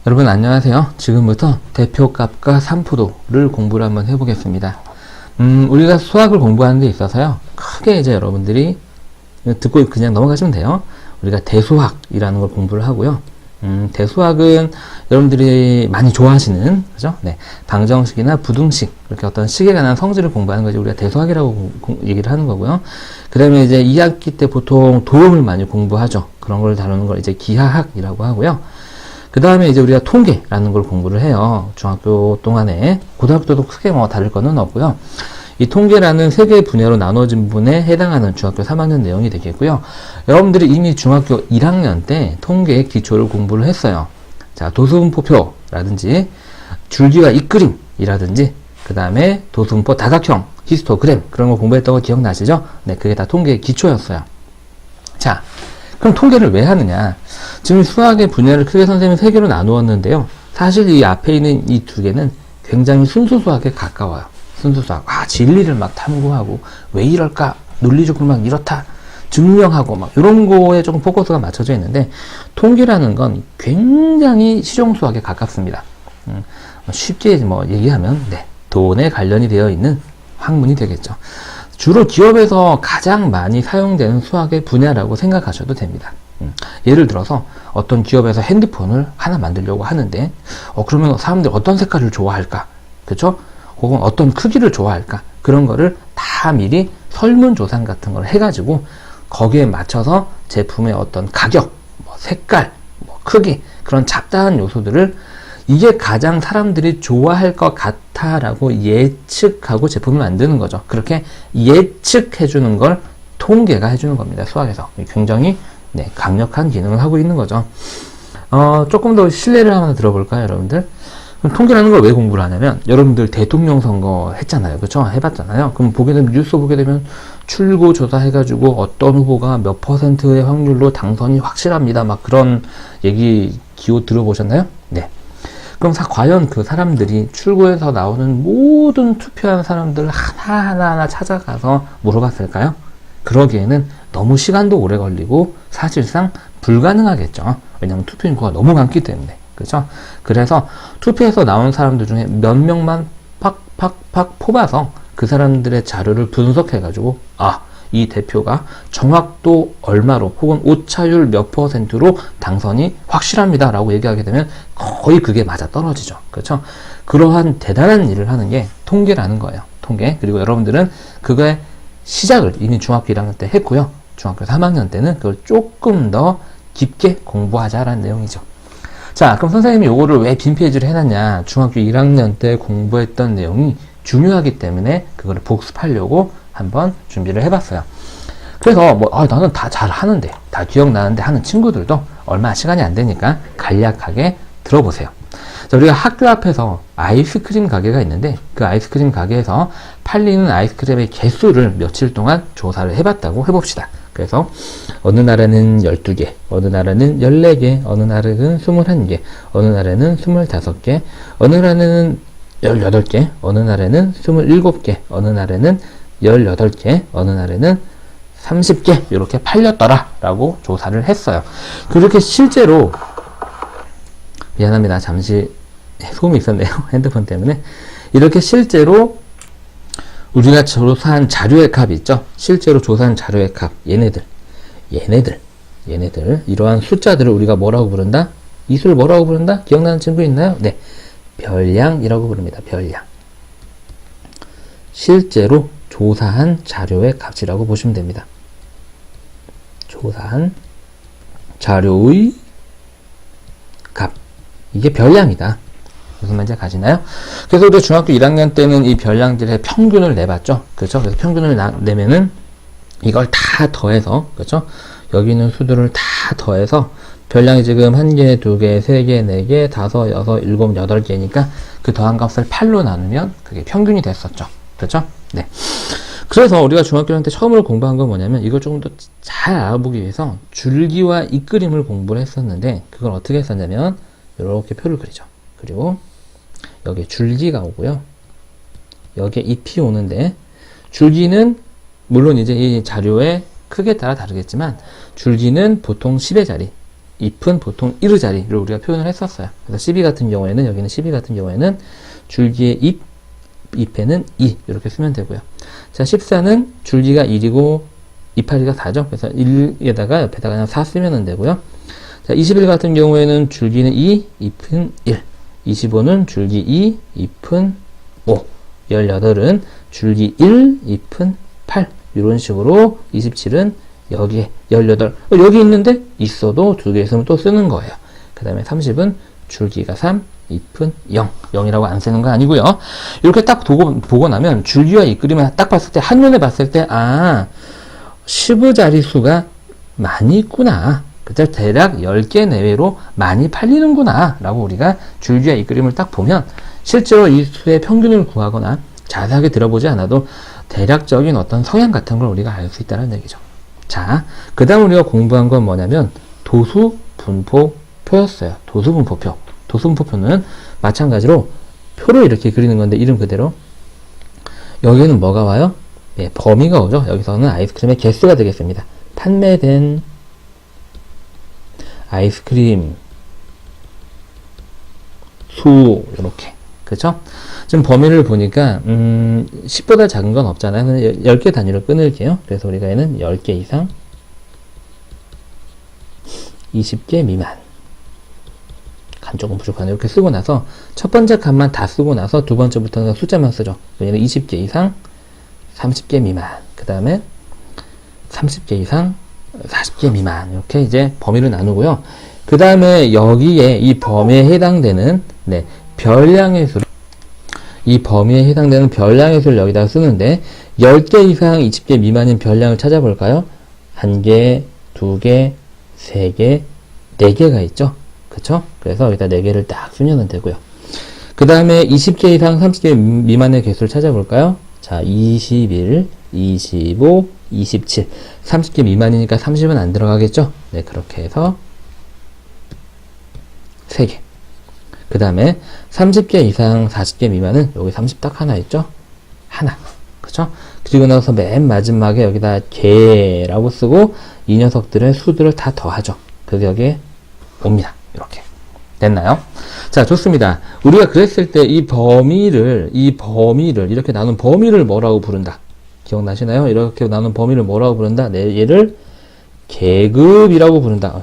여러분 안녕하세요. 지금부터 대표값과 산포도를 공부를 한번 해보겠습니다. 우리가 수학을 공부하는 데 있어서요, 크게 이제 여러분들이 듣고 그냥 넘어가시면 돼요. 우리가 대수학이라는 걸 공부를 하고요. 대수학은 여러분들이 많이 좋아하시는, 그죠? 네. 방정식이나 부등식, 이렇게 어떤 식에 관한 성질을 공부하는 거지, 우리가 대수학이라고 얘기를 하는 거고요. 그 다음에 이제 2학기 때 보통 도형을 많이 공부하죠. 그런 걸 다루는 걸 이제 기하학이라고 하고요. 그 다음에 이제 우리가 통계라는 걸 공부를 해요. 중학교 동안에. 고등학교도 크게 뭐 다를 거는 없고요. 이 통계라는 세 개의 분야로 나눠진 부분에 해당하는 중학교 3학년 내용이 되겠고요. 여러분들이 이미 중학교 1학년 때 통계의 기초를 공부를 했어요. 자, 도수분포표라든지 줄기와 잇그림이라든지 그 다음에 도수분포 다각형, 히스토그램 그런 거 공부했던 거 기억나시죠? 네, 그게 다 통계의 기초였어요. 자, 그럼 통계를 왜 하느냐? 지금 수학의 분야를 크게 선생님이 세 개로 나누었는데요. 사실 이 앞에 있는 이 두 개는 굉장히 순수 수학에 가까워요. 순수 수학. 진리를 막 탐구하고, 왜 이럴까? 논리적으로 막 이렇다. 증명하고, 막, 이런 거에 조금 포커스가 맞춰져 있는데, 통계라는 건 굉장히 실용 수학에 가깝습니다. 쉽게 뭐 얘기하면, 네. 돈에 관련이 되어 있는 학문이 되겠죠. 주로 기업에서 가장 많이 사용되는 수학의 분야라고 생각하셔도 됩니다. 예를 들어서 어떤 기업에서 핸드폰을 하나 만들려고 하는데 그러면 사람들이 어떤 색깔을 좋아할까? 그쵸? 혹은 어떤 크기를 좋아할까? 그런 거를 다 미리 설문조사 같은 걸 해가지고 거기에 맞춰서 제품의 어떤 가격, 뭐 색깔, 뭐 크기 그런 잡다한 요소들을 이게 가장 사람들이 좋아할 것 같아라고 예측하고 제품을 만드는 거죠. 그렇게 예측해주는 걸 통계가 해주는 겁니다. 수학에서. 굉장히 네, 강력한 기능을 하고 있는 거죠. 조금 더 실례를 하나 들어볼까요, 여러분들? 그럼 통계라는 걸 왜 공부를 하냐면, 여러분들 대통령 선거 했잖아요. 그쵸? 해봤잖아요. 그럼 보게 되면, 뉴스 보게 되면, 출구 조사해가지고 어떤 후보가 몇 %의 확률로 당선이 확실합니다. 막 그런 얘기 기호 들어보셨나요? 네. 그럼 과연 그 사람들이 출구에서 나오는 모든 투표한 사람들을 하나하나 찾아가서 물어봤을까요? 그러기에는 너무 시간도 오래 걸리고 사실상 불가능하겠죠. 왜냐하면 투표 인구가 너무 많기 때문에. 그렇죠? 그래서 투표에서 나온 사람들 중에 몇 명만 팍팍팍 뽑아서 그 사람들의 자료를 분석해가지고 이 대표가 정확도 얼마로 혹은 오차율 몇 %로 당선이 확실합니다 라고 얘기하게 되면 거의 그게 맞아 떨어지죠. 그렇죠? 그러한 대단한 일을 하는 게 통계라는 거예요. 통계. 그리고 여러분들은 그거의 시작을 이미 중학교 1학년 때 했고요. 중학교 3학년 때는 그걸 조금 더 깊게 공부하자라는 내용이죠. 자, 그럼 선생님이 요거를 왜 빈 페이지를 해놨냐? 중학교 1학년 때 공부했던 내용이 중요하기 때문에 그거를 복습하려고 한번 준비를 해봤어요. 그래서 나는 다 잘 하는데, 다 기억나는데 하는 친구들도 얼마 시간이 안 되니까 간략하게 들어보세요. 자, 우리가 학교 앞에서 아이스크림 가게가 있는데 그 아이스크림 가게에서 팔리는 아이스크림의 개수를 며칠 동안 조사를 해봤다고 해봅시다. 그래서 어느 나라는 12개, 어느 나라는 14개, 어느 나라는 21개, 어느 나라는 25개, 어느 나라는 18개, 어느 나라는 27개, 어느 나라는 18개, 어느 나라는 30개 이렇게 팔렸더라 라고 조사를 했어요. 그렇게 실제로 미안합니다. 잠시 소음이 있었네요. 핸드폰 때문에. 이렇게 실제로 우리가 조사한 자료의 값 있죠? 실제로 조사한 자료의 값. 얘네들. 이러한 숫자들을 우리가 뭐라고 부른다? 이 수를 뭐라고 부른다? 기억나는 친구 있나요? 네. 별량이라고 부릅니다. 별량. 실제로 조사한 자료의 값이라고 보시면 됩니다. 조사한 자료의 값. 이게 별량이다. 무슨 말인지 가시나요? 그래서 우리 중학교 1학년 때는 이 별량들의 평균을 내봤죠. 그렇죠? 그래서 평균을 내면은 이걸 다 더해서, 그렇죠? 여기 있는 수들을 다 더해서 별량이 지금 1개, 2개, 3개, 4개, 5, 6, 7, 8개니까 그 더한 값을 8로 나누면 그게 평균이 됐었죠. 그렇죠? 네. 그래서 우리가 중학교 1학년 때 처음으로 공부한 건 뭐냐면 이걸 조금 더 잘 알아보기 위해서 줄기와 잇그림을 공부를 했었는데 그걸 어떻게 했었냐면 이렇게 표를 그리죠. 그리고 여기에 줄기가 오고요. 여기에 잎이 오는데 줄기는 물론 이제 이 자료의 크기에 따라 다르겠지만 줄기는 보통 10의 자리 잎은 보통 이르자리를 우리가 표현을 했었어요. 그래서 12 같은 경우에는, 여기는 12 같은 경우에는 줄기의 잎, 잎에는 이 이렇게 쓰면 되고요. 자, 14는 줄기가 1이고 이파리가 4죠. 그래서 1에다가 옆에다가 그냥 4 쓰면 되고요. 자, 21 같은 경우에는 줄기는 2, 잎은 1. 25는 줄기 2, 잎은 5. 18은 줄기 1, 잎은 8. 이런 식으로 27은 여기에 18. 여기 있는데 있어도 두 개 있으면 또 쓰는 거예요. 그 다음에 30은 줄기가 3, 잎은 0. 0이라고 안 쓰는 거 아니고요. 이렇게 딱 보고 나면 줄기와 잎그림을 딱 봤을 때, 한눈에 봤을 때, 아, 15자릿수가 많이 있구나. 그죠? 대략 10개 내외로 많이 팔리는구나. 라고 우리가 줄기와 잎그림을 딱 보면 실제로 이 수의 평균을 구하거나 자세하게 들어보지 않아도 대략적인 어떤 성향 같은 걸 우리가 알 수 있다는 얘기죠. 자, 그 다음 우리가 공부한 건 뭐냐면 도수분포표였어요. 도수분포표. 도수분포표는 마찬가지로 표를 이렇게 그리는 건데 이름 그대로 여기에는 뭐가 와요? 예, 범위가 오죠. 여기서는 아이스크림의 개수가 되겠습니다. 판매된 아이스크림 수 이렇게 그렇죠? 지금 범위를 보니까 10보다 작은 건 없잖아요. 10개 단위로 끊을게요. 그래서 우리가 얘는 10개 이상 20개 미만 간 조금 부족하네. 이렇게 쓰고 나서 첫 번째 칸만 다 쓰고 나서 두 번째부터는 숫자만 쓰죠. 얘는 20개 이상 30개 미만 그 다음에 30개 이상 40개 미만 이렇게 이제 범위를 나누고요. 그 다음에 여기에 이 범위에 해당되는 네, 별량의 수를 이 범위에 해당되는 별량의 수를 여기다 쓰는데 10개 이상 20개 미만인 별량을 찾아볼까요? 1개, 2개, 3개, 4개가 있죠. 그쵸? 그래서 여기다 4개를 딱 쓰면 되고요. 그 다음에 20개 이상 30개 미만의 개수를 찾아볼까요? 자, 21, 25, 27, 30개 미만이니까 30은 안 들어가겠죠? 네, 그렇게 해서 3개. 그 다음에 30개 이상 40개 미만은 여기 30 딱 하나 있죠? 하나. 그쵸? 그리고 나서 맨 마지막에 여기다 개라고 쓰고 이 녀석들의 수들을 다 더하죠. 그래서 여기에 옵니다. 이렇게. 됐나요? 자, 좋습니다. 우리가 그랬을 때 이 범위를 이렇게 나눈 범위를 뭐라고 부른다? 기억나시나요? 이렇게 나눈 범위를 뭐라고 부른다? 네, 얘를 계급이라고 부른다.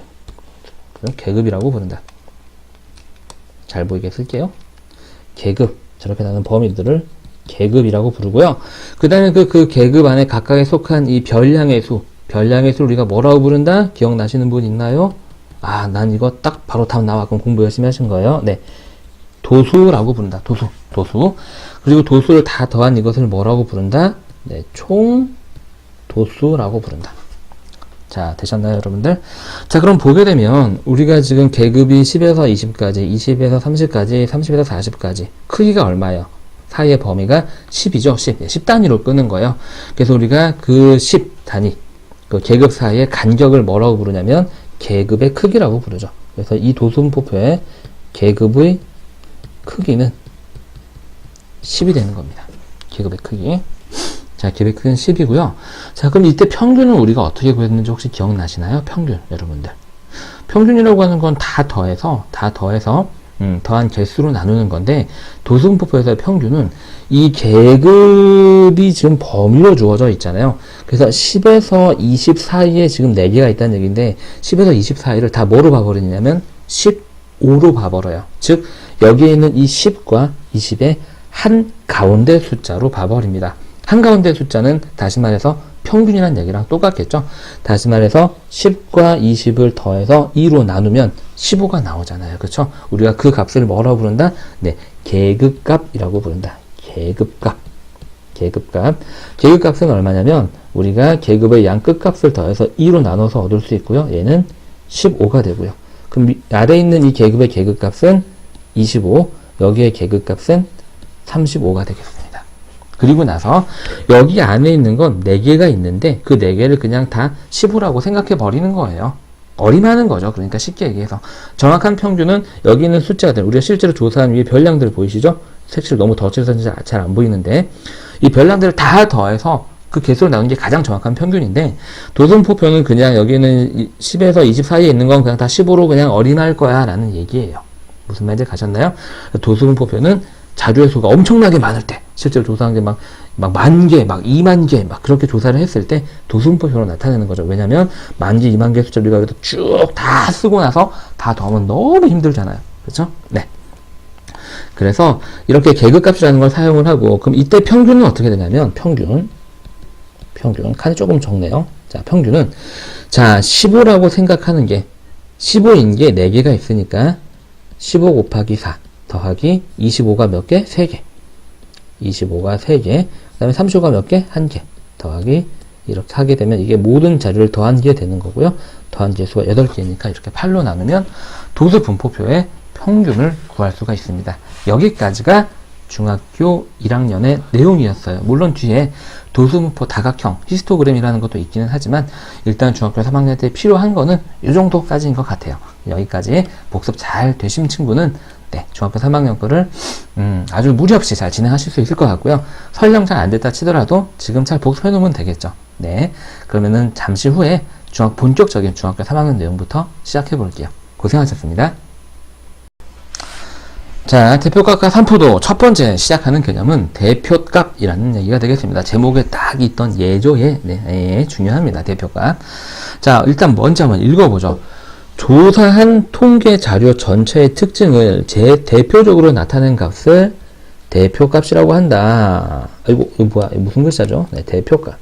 계급이라고 부른다. 잘 보이게 쓸게요. 계급. 저렇게 나눈 범위들을 계급이라고 부르고요. 그 다음에 그 계급 안에 각각에 속한 이 별량의 수를 우리가 뭐라고 부른다? 기억나시는 분 있나요? 아, 난 이거 딱 바로 답 나와. 그럼 공부 열심히 하신 거예요. 네. 도수라고 부른다. 도수. 그리고 도수를 다 더한 이것을 뭐라고 부른다? 네. 총 도수라고 부른다. 자, 되셨나요, 여러분들? 자, 그럼 보게 되면 우리가 지금 계급이 10에서 20까지, 20에서 30까지, 30에서 40까지 크기가 얼마예요? 사이의 범위가 10이죠. 10 단위로 끄는 거예요. 그래서 우리가 그 10 단위, 그 계급 사이의 간격을 뭐라고 부르냐면 계급의 크기라고 부르죠. 그래서 이 도수분포표의 계급의 크기는 10이 되는 겁니다. 계급의 크기. 자, 계급의 크기는 10이고요. 자, 그럼 이때 평균은 우리가 어떻게 구했는지 혹시 기억나시나요? 평균, 여러분들. 평균이라고 하는 건 다 더해서 더한 개수로 나누는 건데, 도수분포표에서의 평균은 이 계급이 지금 범위로 주어져 있잖아요. 그래서 10에서 20 사이에 지금 4개가 있다는 얘기인데, 10에서 20 사이를 다 뭐로 봐버리냐면 15로 봐버려요. 즉, 여기에 있는 이 10과 20의 한 가운데 숫자로 봐버립니다. 한가운데 숫자는 다시 말해서 평균이라는 얘기랑 똑같겠죠. 다시 말해서 10과 20을 더해서 2로 나누면 15가 나오잖아요. 그렇죠? 우리가 그 값을 뭐라고 부른다? 네, 계급값이라고 부른다. 계급값은 얼마냐면 우리가 계급의 양 끝값을 더해서 2로 나눠서 얻을 수 있고요. 얘는 15가 되고요. 그럼 아래에 있는 이 계급의 계급값은 25, 여기의 계급값은 35가 되겠습니다. 그리고 나서 여기 안에 있는 건 4개가 있는데 그 4개를 그냥 다 15라고 생각해 버리는 거예요. 어림하는 거죠. 그러니까 쉽게 얘기해서 정확한 평균은 여기 있는 숫자들, 우리가 실제로 조사한 위에 별량들 보이시죠? 색칠 너무 덧칠해서 잘 안 보이는데 이 별량들을 다 더해서 그 개수로 나눈 게 가장 정확한 평균인데, 도승포표는 그냥 여기는 10에서 20 사이에 있는 건 그냥 다 15로 그냥 어린할 거야 라는 얘기예요. 무슨 말인지 가셨나요? 도승포표는 자료의 수가 엄청나게 많을 때, 실제로 조사한 게 막 10,000개, 막 20,000개, 막 그렇게 조사를 했을 때 도승포표로 나타내는 거죠. 왜냐면 10,000개, 20,000개 숫자를 우리가 쭉 다 쓰고 나서 다 더하면 너무 힘들잖아요. 그렇죠? 네. 그래서 이렇게 계급값이라는 걸 사용을 하고, 그럼 이때 평균은 어떻게 되냐면, 평균, 칸이 조금 적네요. 자, 평균은, 자, 15라고 생각하는 게, 15인 게 4개가 있으니까, 15 곱하기 4 더하기 25가 몇 개? 3개. 25가 3개. 그 다음에 35가 몇 개? 1개. 더하기, 이렇게 하게 되면 이게 모든 자료를 더한 게 되는 거고요. 더한 개수가 8개니까 이렇게 8로 나누면 도수 분포표의 평균을 구할 수가 있습니다. 여기까지가 중학교 1학년의 내용이었어요. 물론 뒤에 도수분포 다각형, 히스토그램이라는 것도 있기는 하지만 일단 중학교 3학년 때 필요한 거는 이 정도까지인 것 같아요. 여기까지 복습 잘 되신 친구는 네, 중학교 3학년 거를 아주 무리 없이 잘 진행하실 수 있을 것 같고요. 설령 잘 안 됐다 치더라도 지금 잘 복습해 놓으면 되겠죠. 네, 그러면은 잠시 후에 본격적인 중학교 3학년 내용부터 시작해 볼게요. 고생하셨습니다. 자, 대표값과 산포도 첫 번째 시작하는 개념은 대표값이라는 얘기가 되겠습니다. 제목에 딱 있던 예조에 네, 중요합니다. 대표값. 자, 일단 먼저 한번 읽어보죠. 조사한 통계 자료 전체의 특징을 대표적으로 나타낸 값을 대표값이라고 한다. 아이고, 이거 뭐야? 이거 무슨 글자죠? 네, 대표값.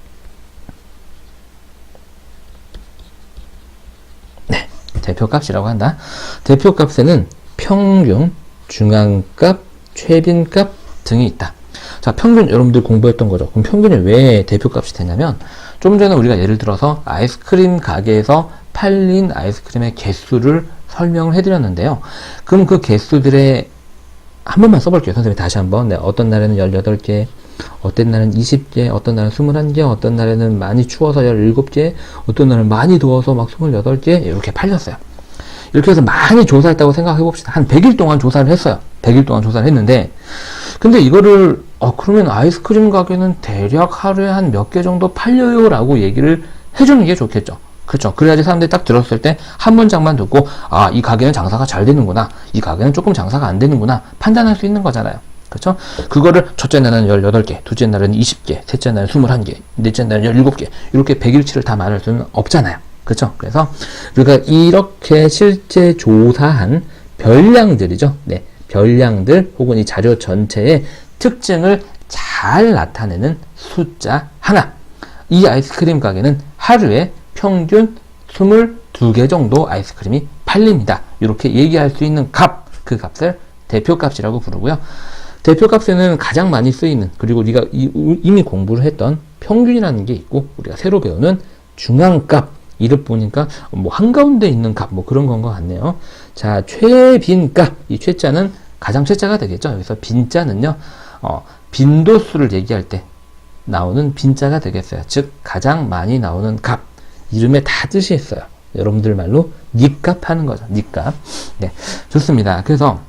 네, 대표값이라고 한다. 대표값에는 평균, 중앙값, 최빈값 등이 있다. 자, 평균 여러분들 공부했던 거죠. 그럼 평균이 왜 대표값이 되냐면, 좀 전에 우리가 예를 들어서 아이스크림 가게에서 팔린 아이스크림의 개수를 설명을 해드렸는데요. 그럼 그 개수들의 한 번만 써볼게요. 선생님이 다시 한번. 네, 어떤 날에는 18개, 어떤 날은 20개, 어떤 날은 21개, 어떤 날에는 많이 추워서 17개, 어떤 날은 많이 더워서 막 28개, 이렇게 팔렸어요. 이렇게 해서 많이 조사했다고 생각해 봅시다. 한 100일 동안 조사를 했어요. 100일 동안 조사를 했는데, 근데 이거를, 그러면 아이스크림 가게는 대략 하루에 한 몇 개 정도 팔려요 라고 얘기를 해주는 게 좋겠죠. 그렇죠. 그래야지 사람들이 딱 들었을 때 한 문장만 듣고, 아, 이 가게는 장사가 잘 되는구나, 이 가게는 조금 장사가 안 되는구나 판단할 수 있는 거잖아요. 그렇죠? 그거를 첫째 날은 18개, 둘째 날은 20개, 셋째 날은 21개, 넷째 날은 17개, 이렇게 100일치를 다 말할 수는 없잖아요. 그렇죠? 그래서 우리가 이렇게 실제 조사한 별량들이죠. 네, 별량들 혹은 이 자료 전체의 특징을 잘 나타내는 숫자 하나. 이 아이스크림 가게는 하루에 평균 22개 정도 아이스크림이 팔립니다. 이렇게 얘기할 수 있는 값, 그 값을 대표값이라고 부르고요. 대표값에는 가장 많이 쓰이는, 그리고 우리가 이미 공부를 했던 평균이라는 게 있고, 우리가 새로 배우는 중앙값, 이를 보니까 뭐 한가운데 있는 값, 뭐 그런 건 것 같네요. 자, 최빈값, 이 최자는 가장 최자가 되겠죠. 여기서 빈자는요, 빈도수를 얘기할 때 나오는 빈자가 되겠어요. 즉 가장 많이 나오는 값, 이름에 다 뜻이 있어요. 여러분들 말로 니값 하는 거죠. 니값. 네, 좋습니다. 그래서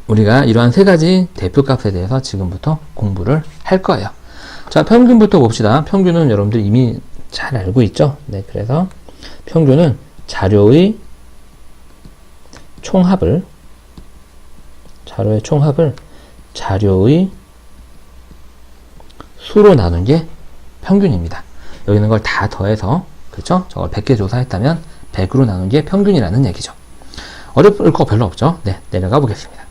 우리가 이러한 세 가지 대표값에 대해서 지금부터 공부를 할 거예요. 자, 평균부터 봅시다. 평균은 여러분들 이미 잘 알고 있죠? 네, 그래서 평균은 자료의 총합을 자료의 수로 나눈 게 평균입니다. 여기 있는 걸 다 더해서, 그렇죠? 저걸 100개 조사했다면 100으로 나눈 게 평균이라는 얘기죠. 어려울 거 별로 없죠? 네, 내려가 보겠습니다.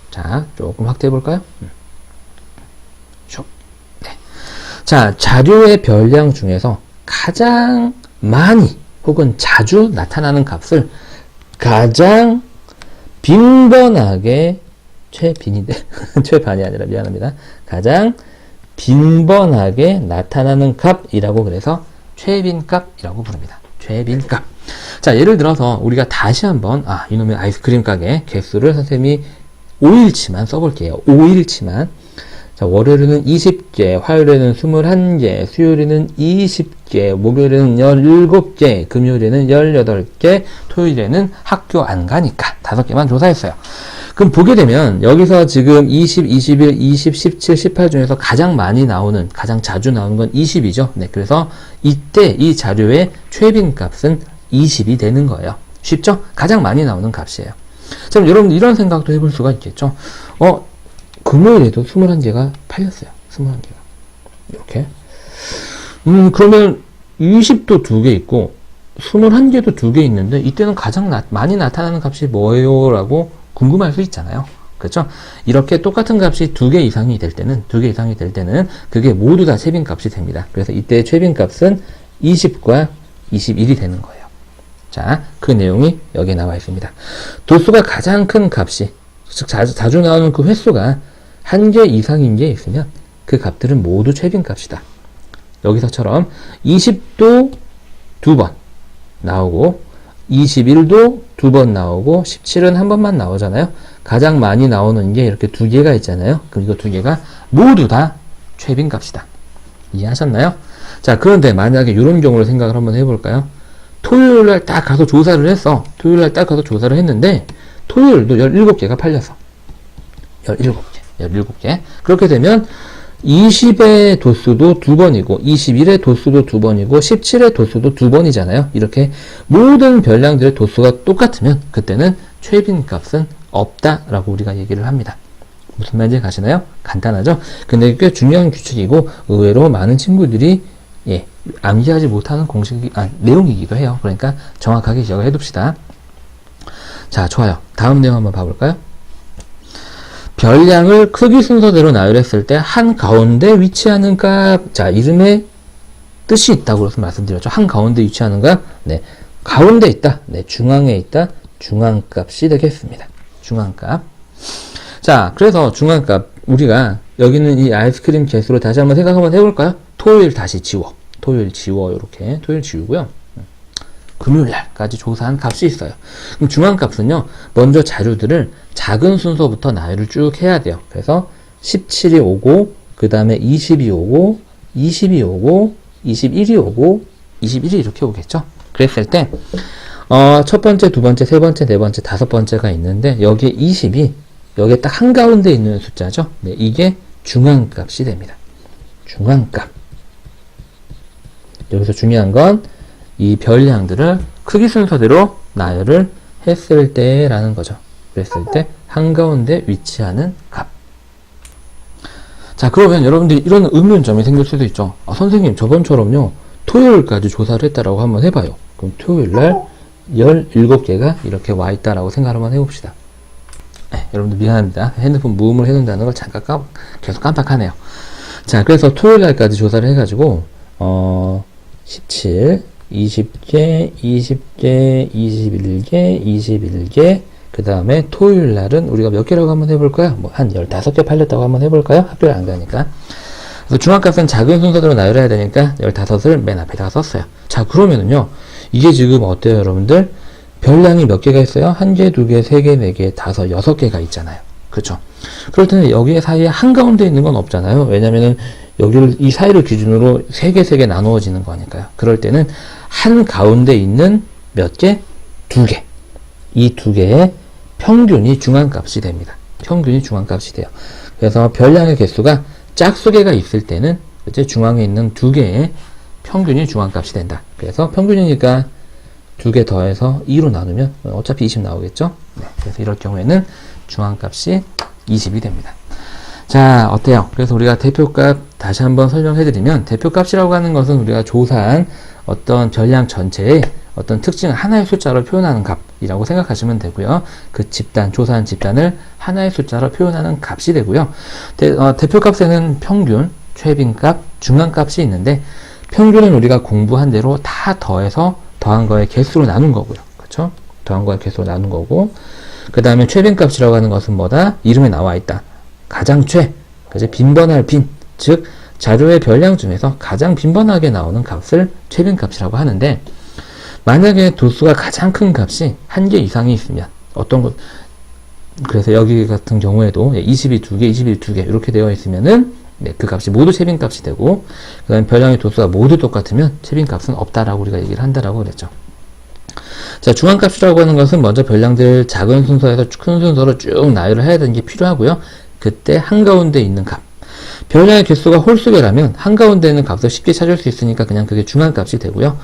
자, 조금 확대해 볼까요? 네. 자, 자료의 별량 중에서 가장 많이 혹은 자주 나타나는 값을 가장 빈번하게, 최빈인데 최반이 아니라 미안합니다. 가장 빈번하게 나타나는 값이라고 그래서 최빈값이라고 부릅니다. 최빈값. 자, 예를 들어서 우리가 다시 한번 이놈의 아이스크림 가게 개수를 선생님이 5일치만 써볼게요. 5일치만. 자, 월요일에는 20개, 화요일에는 21개, 수요일에는 20개, 목요일에는 17개, 금요일에는 18개, 토요일에는 학교 안 가니까 5개만 조사했어요. 그럼 보게 되면 여기서 지금 20, 21, 20, 17, 18 중에서 가장 많이 나오는, 가장 자주 나오는 건 20이죠. 네, 그래서 이때 이 자료의 최빈 값은 20이 되는 거예요. 쉽죠? 가장 많이 나오는 값이에요. 자, 그럼 여러분 이런 생각도 해볼 수가 있겠죠. 금요일에도 21개가 팔렸어요. 21개가. 이렇게. 그러면 20도 2개 있고 21개도 2개 있는데 이때는 가장 많이 나타나는 값이 뭐예요? 라고 궁금할 수 있잖아요. 그렇죠? 이렇게 똑같은 값이 2개 이상이 될 때는 그게 모두 다 최빈 값이 됩니다. 그래서 이때의 최빈 값은 20과 21이 되는 거예요. 자, 그 내용이 여기에 나와 있습니다. 도수가 가장 큰 값이, 즉 자주 나오는 그 횟수가 1개 이상인 게 있으면 그 값들은 모두 최빈 값이다. 여기서처럼 20도 2번 나오고 21도 2번 나오고 17은 한 번만 나오잖아요. 가장 많이 나오는 게 이렇게 2개가 있잖아요. 그럼 이거 2개가 모두 다 최빈 값이다. 이해하셨나요? 자, 그런데 만약에 이런 경우를 생각을 한번 해볼까요? 토요일날 딱 가서 조사를 했어. 토요일날 딱 가서 조사를 했는데 토요일도 17개가 팔렸어. 17개. 그렇게 되면 20의 도수도 2번이고 21의 도수도 2번이고 17의 도수도 2번이잖아요. 이렇게 모든 별량들의 도수가 똑같으면 그때는 최빈 값은 없다라고 우리가 얘기를 합니다. 무슨 말인지 가시나요? 간단하죠? 근데 꽤 중요한 규칙이고 의외로 많은 친구들이 암기하지 못하는 내용이기도 해요. 그러니까 정확하게 기억을 해둡시다. 자, 좋아요. 다음 내용 한번 봐볼까요? 별량을 크기 순서대로 나열했을 때 한가운데 위치하는 값. 자, 이름에 뜻이 있다고 그래서 말씀드렸죠. 한가운데 위치하는 값. 네, 가운데 있다. 네, 중앙에 있다. 중앙값이 되겠습니다. 중앙값. 자, 그래서 중앙값 우리가 여기는 이 아이스크림 개수로 다시 한번 생각 한번 해볼까요? 토요일 다시 지워. 토요일 지워. 이렇게 토요일 지우고요. 금요일 날까지 조사한 값이 있어요. 그럼 중앙값은요, 먼저 자료들을 작은 순서부터 나열을 쭉 해야 돼요. 그래서 17이 오고, 그 다음에 20이 오고, 20이 오고, 21이 오고, 21이 이렇게 오겠죠? 그랬을 때, 첫 번째, 두 번째, 세 번째, 네 번째, 다섯 번째가 있는데, 여기에 20이, 여기에 딱 한가운데 있는 숫자죠? 네, 이게 중앙값이 됩니다. 중앙값. 여기서 중요한 건, 이 별량들을 크기 순서대로 나열을 했을 때라는 거죠. 그랬을 때 한가운데 위치하는 값. 자, 그러면 여러분들이 이런 의문점이 생길 수도 있죠. 선생님, 저번처럼요, 토요일까지 조사를 했다라고 한번 해봐요. 그럼 토요일날 17개가 이렇게 와 있다라고 생각을 한번 해봅시다. 여러분들 미안합니다. 핸드폰 무음을 해놓는다는 걸 잠깐 계속 깜빡하네요. 자, 그래서 토요일날까지 조사를 해가지고 17, 20개, 20개, 21개, 그 다음에 토요일 날은 우리가 몇 개라고 한번 해볼까요? 뭐 한 15개 팔렸다고 한번 해볼까요? 학교를 안 가니까. 그래서 중앙값은 작은 순서대로 나열해야 되니까 15을 맨 앞에다가 썼어요. 자, 그러면은요, 이게 지금 어때요, 여러분들? 별량이 몇 개가 있어요? 1개, 2개, 3개, 4개, 5, 6개가 있잖아요. 그쵸? 그럴 때는 여기 사이에 한가운데 있는 건 없잖아요. 왜냐면은 여기를, 이 사이를 기준으로 3개 나누어지는 거니까요. 그럴 때는 한 가운데 있는 몇 개? 2개. 이 2개의 평균이 중앙값이 됩니다. 평균이 중앙값이 돼요. 그래서 별량의 개수가 짝수개가 있을 때는 이제 중앙에 있는 2개의 평균이 중앙값이 된다. 그래서 평균이니까 2개 더해서 2로 나누면 어차피 20 나오겠죠? 네, 그래서 이럴 경우에는 중앙값이 20이 됩니다. 자, 어때요? 그래서 우리가 대표값 다시 한번 설명해드리면, 대표값이라고 하는 것은 우리가 조사한 어떤 별량 전체의 어떤 특징을 하나의 숫자로 표현하는 값이라고 생각하시면 되고요. 그 집단, 조사한 집단을 하나의 숫자로 표현하는 값이 되고요. 대표값에는 평균, 최빈값, 중앙값이 있는데, 평균은 우리가 공부한 대로 다 더해서 더한 거의 개수로 나눈 거고요. 그렇죠? 더한 거의 개수로 나눈 거고, 그 다음에 최빈값이라고 하는 것은 뭐다? 이름에 나와 있다. 가장 그래서 빈번할 빈, 즉 자료의 별량 중에서 가장 빈번하게 나오는 값을 최빈값이라고 하는데, 만약에 도수가 가장 큰 값이 1개 이상이 있으면 어떤 것, 그래서 여기 같은 경우에도 20이 2개, 21이 2개 이렇게 되어 있으면은 그 값이 모두 최빈값이 되고, 그 다음에 별량의 도수가 모두 똑같으면 최빈값은 없다라고 우리가 얘기를 한다라고 그랬죠. 자, 중앙값이라고 하는 것은 먼저 별량들 작은 순서에서 큰 순서로 쭉 나열을 해야 되는 게 필요하고요. 그때 한가운데 있는 값. 별량의 개수가 홀수개라면 한가운데 있는 값을 쉽게 찾을 수 있으니까 그냥 그게 중앙값이 되고요.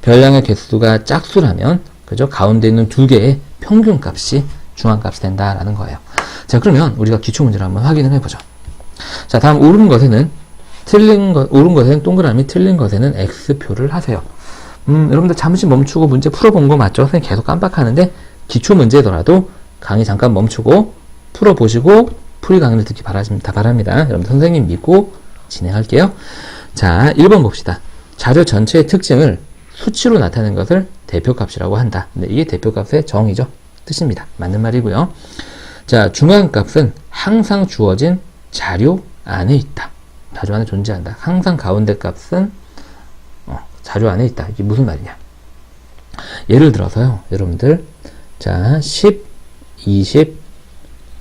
별량의 개수가 짝수라면, 그죠? 가운데 있는 두 개의 평균값이 중앙값이 된다라는 거예요. 자, 그러면 우리가 기초문제를 한번 확인을 해보죠. 자, 다음 옳은 것에는 옳은 것에는 동그라미, 틀린 것에는 X표를 하세요. 여러분들 잠시 멈추고 문제 풀어본 거 맞죠? 선생님 계속 깜빡하는데 기초문제더라도 강의 잠깐 멈추고 풀어보시고 풀이 강의를 듣기 바랍니다. 여러분 선생님 믿고 진행할게요. 자, 1번 봅시다. 자료 전체의 특징을 수치로 나타내는 것을 대표값이라고 한다. 네, 이게 대표값의 정의죠. 뜻입니다. 맞는 말이고요. 자, 중앙값은 항상 주어진 자료 안에 있다. 자료 안에 존재한다. 항상 가운데 값은 자료 안에 있다. 이게 무슨 말이냐? 예를 들어서요, 여러분들, 자, 10, 20,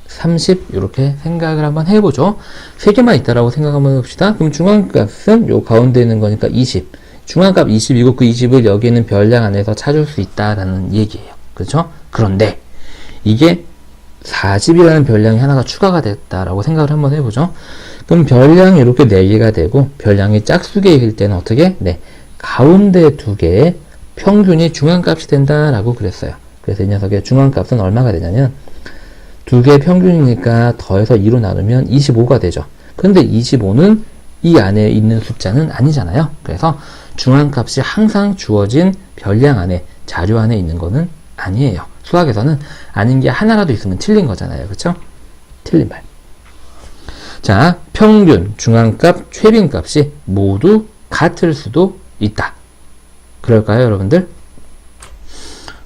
30 이렇게 생각을 한번 해보죠. 세 개만 있다라고 생각 한번 해봅시다. 그럼 중앙값은 요 가운데 있는 거니까 20. 중앙값 20이고 그 20을 여기 있는 별량 안에서 찾을 수 있다라는 얘기예요. 그렇죠? 그런데 이게 40이라는 별량이 하나가 추가가 됐다라고 생각을 한번 해보죠. 그럼 별량이 이렇게 4개가 되고 별량이 짝수개일 때는 어떻게? 네, 가운데 두 개의 평균이 중앙값이 된다라고 그랬어요. 그래서 이 녀석의 중앙값은 얼마가 되냐면 두 개의 평균이니까 더해서 2로 나누면 25가 되죠. 근데 25는 이 안에 있는 숫자는 아니잖아요. 그래서 중앙값이 항상 주어진 별량 안에, 자료 안에 있는 거는 아니에요. 수학에서는 아닌 게 하나라도 있으면 틀린 거잖아요. 그렇죠? 틀린 말. 자, 평균, 중앙값, 최빈값이 모두 같을 수도 있다. 그럴까요, 여러분들?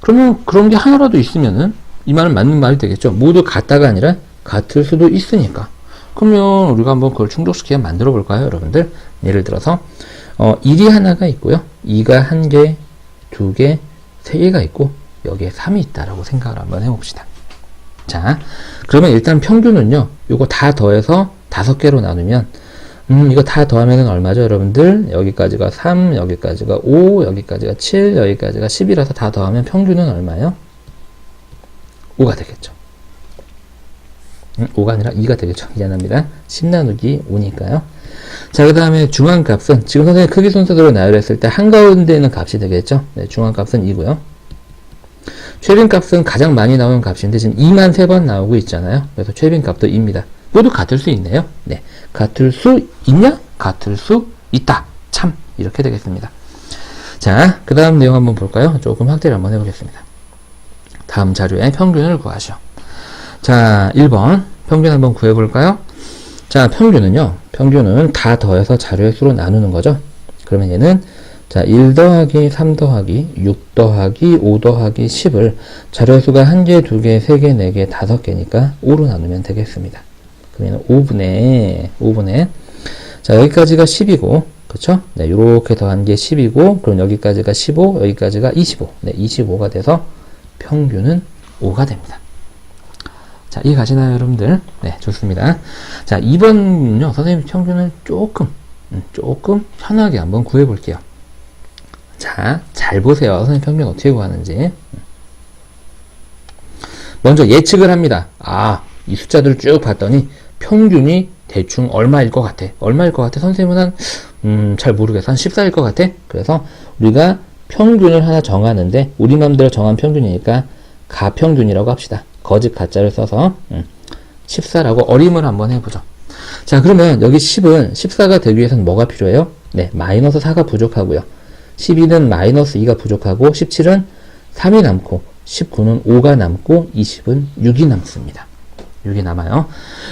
그러면 그런 게 하나라도 있으면은 이 말은 맞는 말이 되겠죠. 모두 같다가 아니라 같을 수도 있으니까. 그러면 우리가 한번 그걸 충족시켜 만들어 볼까요, 여러분들? 예를 들어서 1이 하나가 있고요. 2가 1개, 2개, 3개가 있고 여기에 3이 있다라고 생각을 한번 해봅시다. 자, 그러면 일단 평균은요. 요거 다 더해서 5개로 나누면 이거 다 더하면은 얼마죠, 여러분들? 여기까지가 3, 여기까지가 5, 여기까지가 7, 여기까지가 10이라서 다 더하면 평균은 얼마예요? 5가 되겠죠. 5가 아니라 2가 되겠죠. 미안합니다. 10 나누기 5니까요. 자, 그 다음에 중앙값은 지금 선생님 크기 순서대로 나열했을 때 한가운데 있는 값이 되겠죠. 네, 중앙값은 2고요. 최빈값은 가장 많이 나오는 값인데 지금 2만 3번 나오고 있잖아요. 그래서 최빈값도 2입니다. 모두 같을 수 있네요. 네, 같을 수 있냐? 같을 수 있다. 참, 이렇게 되겠습니다. 자, 그 다음 내용 한번 볼까요? 조금 확대를 한번 해보겠습니다. 다음 자료의 평균을 구하시오. 자, 1번 평균 한번 구해볼까요? 자, 평균은 다 더해서 자료의 수로 나누는 거죠. 그러면 얘는 자, 1 더하기 3 더하기 6 더하기 5 더하기 10을 자료의 수가 1개, 2개, 3개, 4개, 5개니까 5로 나누면 되겠습니다. 그러면 5분의 자, 여기까지가 10이고 그쵸? 네, 요렇게 더한 게 10이고 그럼 여기까지가 15, 여기까지가 25. 네, 25가 돼서 평균은 5가 됩니다. 자, 이해 가시나요, 여러분들? 네, 좋습니다. 자, 2번은요, 선생님 평균을 조금 편하게 한번 구해볼게요. 자, 잘 보세요. 선생님 평균 어떻게 구하는지. 먼저 예측을 합니다. 아, 이 숫자들을 쭉 봤더니 평균이 대충 얼마일 것 같아. 얼마일 것 같아? 선생님은 잘 모르겠어. 한 14일 것 같아? 그래서 우리가 평균을 하나 정하는데 우리 맘대로 정한 평균이니까 가평균이라고 합시다. 거짓 가짜를 써서 14라고 어림을 한번 해보죠. 자, 그러면 여기 10은 14가 되기 위해서는 뭐가 필요해요? 네, 마이너스 4가 부족하고요. 12는 마이너스 2가 부족하고 17은 3이 남고 19는 5가 남고 20은 6이 남습니다. 6이 남아요.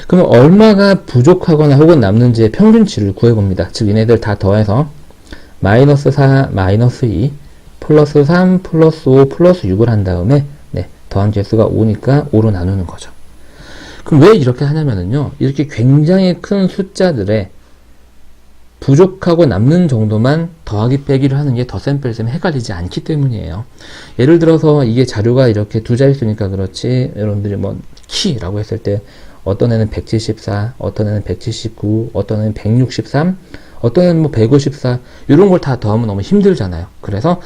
그러면 얼마가 부족하거나 혹은 남는지의 평균치를 구해봅니다. 즉 얘네들 다 더해서 마이너스 4, 마이너스 2, 플러스 3, 플러스 5, 플러스 6을 한 다음에 네, 더한 개수가 5니까 5로 나누는 거죠. 그럼 왜 이렇게 하냐면요. 이렇게 굉장히 큰 숫자들의 부족하고 남는 정도만 더하기 빼기를 하는 게 덧셈 뺄셈 헷갈리지 않기 때문이에요. 예를 들어서 이게 자료가 이렇게 두 자릿수니까 그렇지 여러분들이 뭐 키라고 했을 때 어떤 애는 174, 어떤 애는 179, 어떤 애는 163, 어떤 애는 뭐 154, 이런 걸 다 더하면 너무 힘들잖아요. 그래서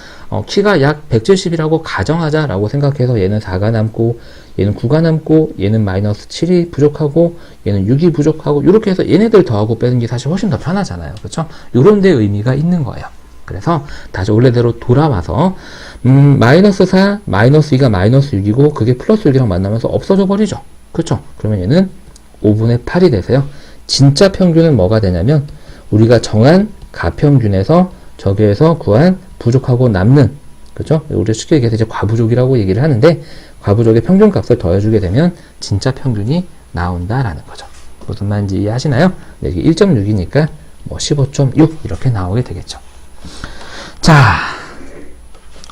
키가 약 170이라고 가정하자라고 생각해서 얘는 4가 남고, 얘는 9가 남고, 얘는 마이너스 7이 부족하고, 얘는 6이 부족하고, 이렇게 해서 얘네들 더하고 빼는 게 사실 훨씬 더 편하잖아요. 그렇죠? 요런 데 의미가 있는 거예요. 그래서 다시 원래대로 돌아와서 마이너스 4, 마이너스 2가 마이너스 6이고 그게 플러스 6이랑 만나면서 없어져 버리죠. 그렇죠? 그러면 얘는 5분의 8이 되세요. 진짜 평균은 뭐가 되냐면 우리가 정한 가평균에서 저기에서 구한 부족하고 남는, 그죠? 우리 쉽게 얘기해서 이제 과부족이라고 얘기를 하는데, 과부족의 평균값을 더해주게 되면 진짜 평균이 나온다라는 거죠. 무슨 말인지 이해하시나요? 네, 이게 1.6이니까 뭐 15.6 이렇게 나오게 되겠죠. 자,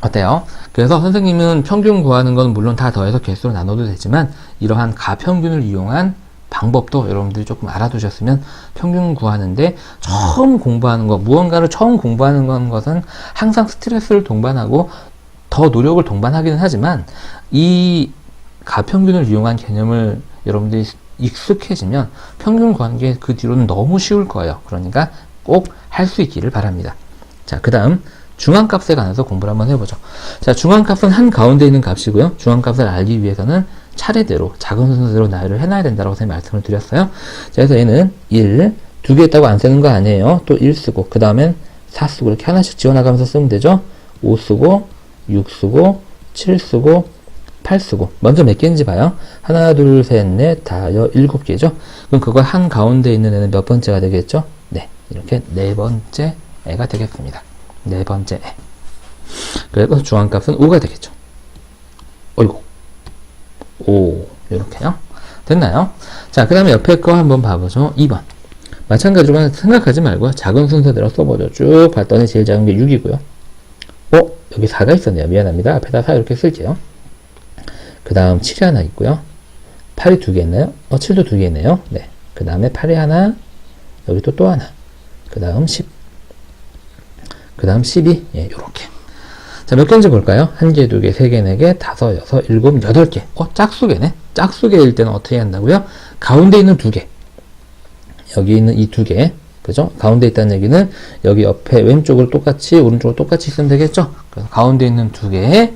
어때요? 그래서 선생님은 평균 구하는 건 물론 다 더해서 개수로 나눠도 되지만 이러한 가평균을 이용한 방법도 여러분들이 조금 알아두셨으면 평균 구하는데 처음 공부하는 것, 무언가를 처음 공부하는 것은 항상 스트레스를 동반하고 더 노력을 동반하기는 하지만 이 가평균을 이용한 개념을 여러분들이 익숙해지면 평균 구하는 게 그 뒤로는 너무 쉬울 거예요. 그러니까 꼭 할 수 있기를 바랍니다. 자, 그 다음 중앙값에 관해서 공부를 한번 해보죠. 자, 중앙값은 한 가운데 있는 값이고요. 중앙값을 알기 위해서는 차례대로 작은 순서대로 나열을 해놔야 된다고 제가 말씀을 드렸어요. 자, 그래서 얘는 1, 두 개 있다고 안 쓰는 거 아니에요. 또 1 쓰고 그 다음엔 4 쓰고 이렇게 하나씩 지워나가면서 쓰면 되죠. 5 쓰고 6 쓰고 7 쓰고 8 쓰고. 먼저 몇 개인지 봐요. 하나, 둘, 셋, 넷, 다, 7개죠. 그럼 그거 한 가운데 있는 애는 몇 번째가 되겠죠? 네, 이렇게 네 번째 애가 되겠습니다. 네 번째 애. 그래서 중앙값은 5가 되겠죠. 어이구. 5. 이렇게요. 됐나요? 자, 그 다음에 옆에 거 한번 봐보죠. 2번. 마찬가지로 생각하지 말고요. 작은 순서대로 써보죠. 쭉 봤더니 제일 작은 게 6이고요. 여기 4가 있었네요. 미안합니다. 앞에다 4 이렇게 쓸게요. 그 다음 7이 하나 있고요. 8이 2개 있나요? 7도 2개 있네요. 네. 그 다음에 8이 하나, 여기 또 하나. 그 다음 10. 그 다음 12. 예, 요렇게. 자, 몇 개인지 볼까요? 1개, 2개, 3개, 4개, 5, 6, 7, 8개. 짝수개네. 짝수개일 때는 어떻게 한다고요? 가운데 있는 2개. 여기 있는 이 2개. 그죠? 가운데 있다는 얘기는 여기 옆에 왼쪽을 똑같이, 오른쪽을 똑같이 쓰면 되겠죠? 그래서 가운데 있는 2개의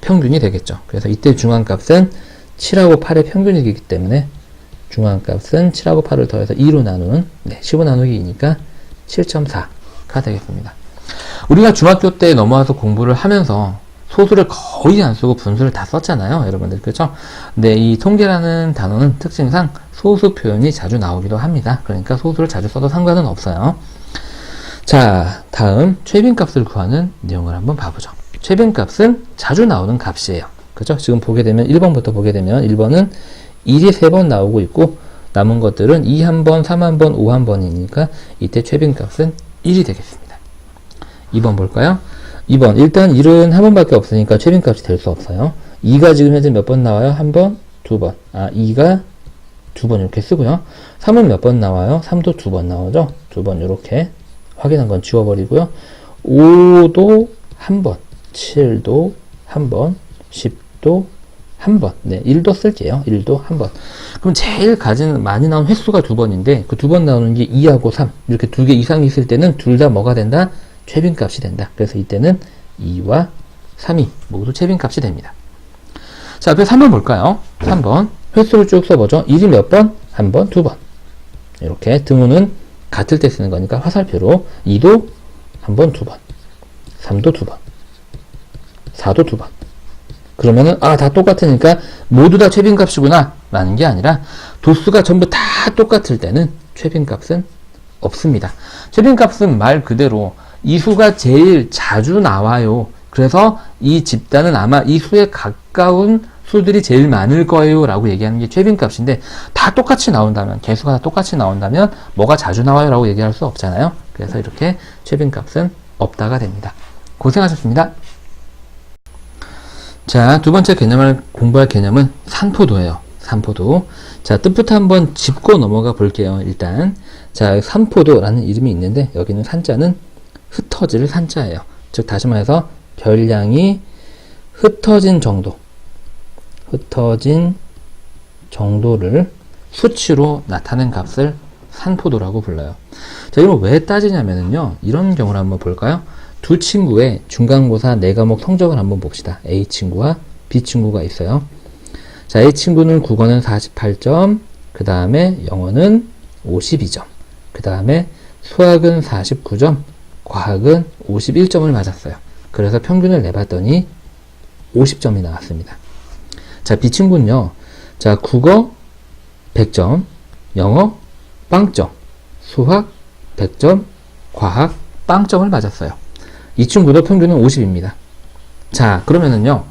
평균이 되겠죠. 그래서 이때 중앙값은 7하고 8의 평균이기 때문에 중앙값은 7하고 8을 더해서 2로 나누는 15 나누기 2니까 7.4가 되겠습니다. 우리가 중학교 때 넘어와서 공부를 하면서 소수를 거의 안 쓰고 분수를 다 썼잖아요. 여러분들. 그렇죠? 근데 이 통계라는 단어는 특징상 소수 표현이 자주 나오기도 합니다. 그러니까 소수를 자주 써도 상관은 없어요. 자, 다음 최빈값을 구하는 내용을 한번 봐보죠. 최빈값은 자주 나오는 값이에요. 그죠? 지금 보게 되면 1번부터 보게 되면 1번은 1이 3번 나오고 있고 남은 것들은 2 1번, 3 1번, 5 1번이니까 이때 최빈값은 1이 되겠습니다. 2번 볼까요? 2번. 일단 1은 한 번밖에 없으니까 최빈값이 될 수 없어요. 2가 지금 현재 몇 번 나와요? 한 번, 두 번. 2가 두 번 이렇게 쓰고요. 3은 몇 번 나와요? 3도 두 번 나오죠? 두 번 이렇게 확인한 건 지워버리고요. 5도 한 번, 7도 한 번, 10도 한 번. 네, 1도 쓸게요. 1도 한 번. 그럼 제일 많이 나온 횟수가 두 번인데 그 두 번 나오는 게 2하고 3. 이렇게 두 개 이상이 있을 때는 둘 다 뭐가 된다? 최빈값이 된다. 그래서 이때는 2와 3이 모두 최빈값이 됩니다. 자, 앞에 3번 볼까요? 3번. 횟수를 쭉 써보죠. 1이 몇 번? 한 번, 두 번. 이렇게 등호는 같을 때 쓰는 거니까 화살표로 2도 한 번, 두 번. 3도 두 번. 4도 두 번. 그러면은 다 똑같으니까 모두 다 최빈값이구나 라는 게 아니라 도수가 전부 다 똑같을 때는 최빈값은 없습니다. 최빈값은 말 그대로 이 수가 제일 자주 나와요. 그래서 이 집단은 아마 이 수에 가까운 수들이 제일 많을 거예요 라고 얘기하는 게 최빈값인데 다 똑같이 나온다면, 개수가 다 똑같이 나온다면 뭐가 자주 나와요 라고 얘기할 수 없잖아요. 그래서 이렇게 최빈값은 없다가 됩니다. 고생하셨습니다. 자, 두 번째 개념을 공부할 개념은 산포도예요. 산포도. 자, 뜻부터 한번 짚고 넘어가 볼게요. 일단 자, 산포도라는 이름이 있는데 여기는 산자는 흩어질 산자예요. 즉 다시 말해서 별량이 흩어진 정도를 수치로 나타낸 값을 산포도라고 불러요. 자, 이걸 왜 따지냐면요. 이런 경우를 한번 볼까요? 두 친구의 중간고사 4과목 성적을 한번 봅시다. A 친구와 B 친구가 있어요. 자, A 친구는 국어는 48점, 그 다음에 영어는 52점, 그 다음에 수학은 49점, 과학은 51점을 맞았어요. 그래서 평균을 내봤더니 50점이 나왔습니다. 자, B 친구는요. 자, 국어 100점, 영어 빵점, 수학 100점, 과학 빵점을 맞았어요. 이 친구도 평균은 50입니다. 자, 그러면은요.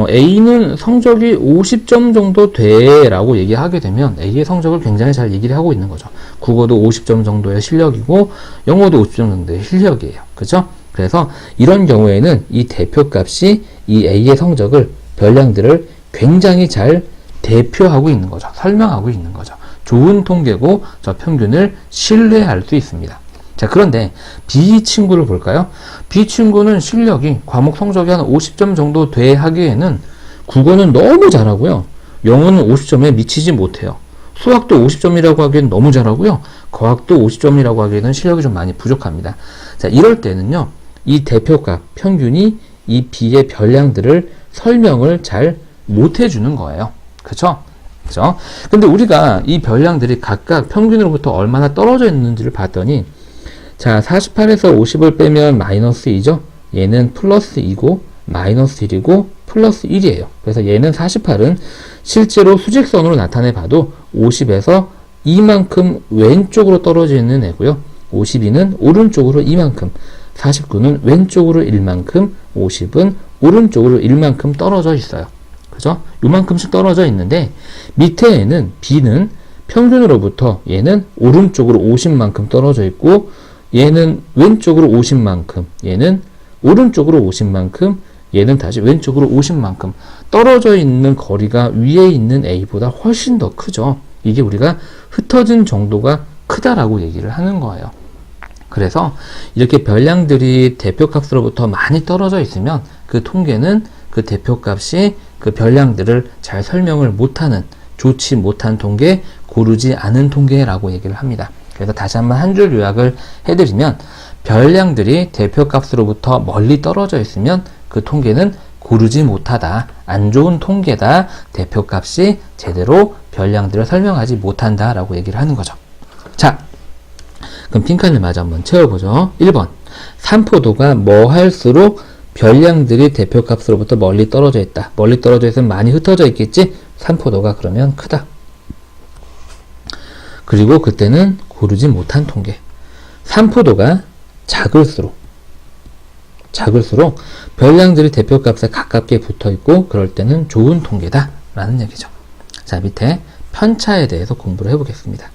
A는 성적이 50점 정도 돼 라고 얘기하게 되면 A의 성적을 굉장히 잘 얘기를 하고 있는 거죠. 국어도 50점 정도의 실력이고 영어도 50점 정도의 실력이에요. 그죠? 그래서 이런 경우에는 이 대표값이 이 A의 성적을, 별량들을 굉장히 잘 대표하고 있는 거죠. 설명하고 있는 거죠. 좋은 통계고 저 평균을 신뢰할 수 있습니다. 자, 그런데 B 친구를 볼까요? B 친구는 실력이, 과목 성적이 한 50점 정도 돼 하기에는 국어는 너무 잘하고요. 영어는 50점에 미치지 못해요. 수학도 50점이라고 하기엔 너무 잘하고요. 과학도 50점이라고 하기에는 실력이 좀 많이 부족합니다. 자, 이럴 때는요. 이 대표값, 평균이 이 B의 별량들을 설명을 잘 못해주는 거예요. 그쵸? 그죠? 근데 우리가 이 별량들이 각각 평균으로부터 얼마나 떨어져 있는지를 봤더니 자, 48에서 50을 빼면 마이너스 2죠? 얘는 플러스 2고 마이너스 1이고 플러스 1이에요. 그래서 얘는 48은 실제로 수직선으로 나타내 봐도 50에서 이만큼 왼쪽으로 떨어져 있는 애고요. 52는 오른쪽으로 이만큼, 49는 왼쪽으로 1만큼, 50은 오른쪽으로 1만큼 떨어져 있어요. 그죠? 요만큼씩 떨어져 있는데 밑에 애는 B는 평균으로부터 얘는 오른쪽으로 50만큼 떨어져 있고 얘는 왼쪽으로 50만큼, 얘는 오른쪽으로 50만큼, 얘는 다시 왼쪽으로 50만큼 떨어져 있는 거리가 위에 있는 A보다 훨씬 더 크죠. 이게 우리가 흩어진 정도가 크다라고 얘기를 하는 거예요. 그래서 이렇게 별량들이 대표값으로부터 많이 떨어져 있으면 그 통계는 그 대표값이 그 별량들을 잘 설명을 못하는, 좋지 못한 통계, 고르지 않은 통계라고 얘기를 합니다. 그래서 다시 한번 한 줄 요약을 해드리면 별량들이 대표값으로부터 멀리 떨어져 있으면 그 통계는 고르지 못하다, 안 좋은 통계다, 대표값이 제대로 별량들을 설명하지 못한다 라고 얘기를 하는 거죠. 자, 그럼 빈칸을 마저 한번 채워보죠. 1번, 산포도가 뭐 할수록 별량들이 대표값으로부터 멀리 떨어져 있다. 멀리 떨어져 있으면 많이 흩어져 있겠지? 산포도가 그러면 크다. 그리고 그때는 고르지 못한 통계. 산포도가 작을수록 별량들이 대표값에 가깝게 붙어 있고 그럴 때는 좋은 통계다 라는 얘기죠. 자, 밑에 편차에 대해서 공부를 해보겠습니다.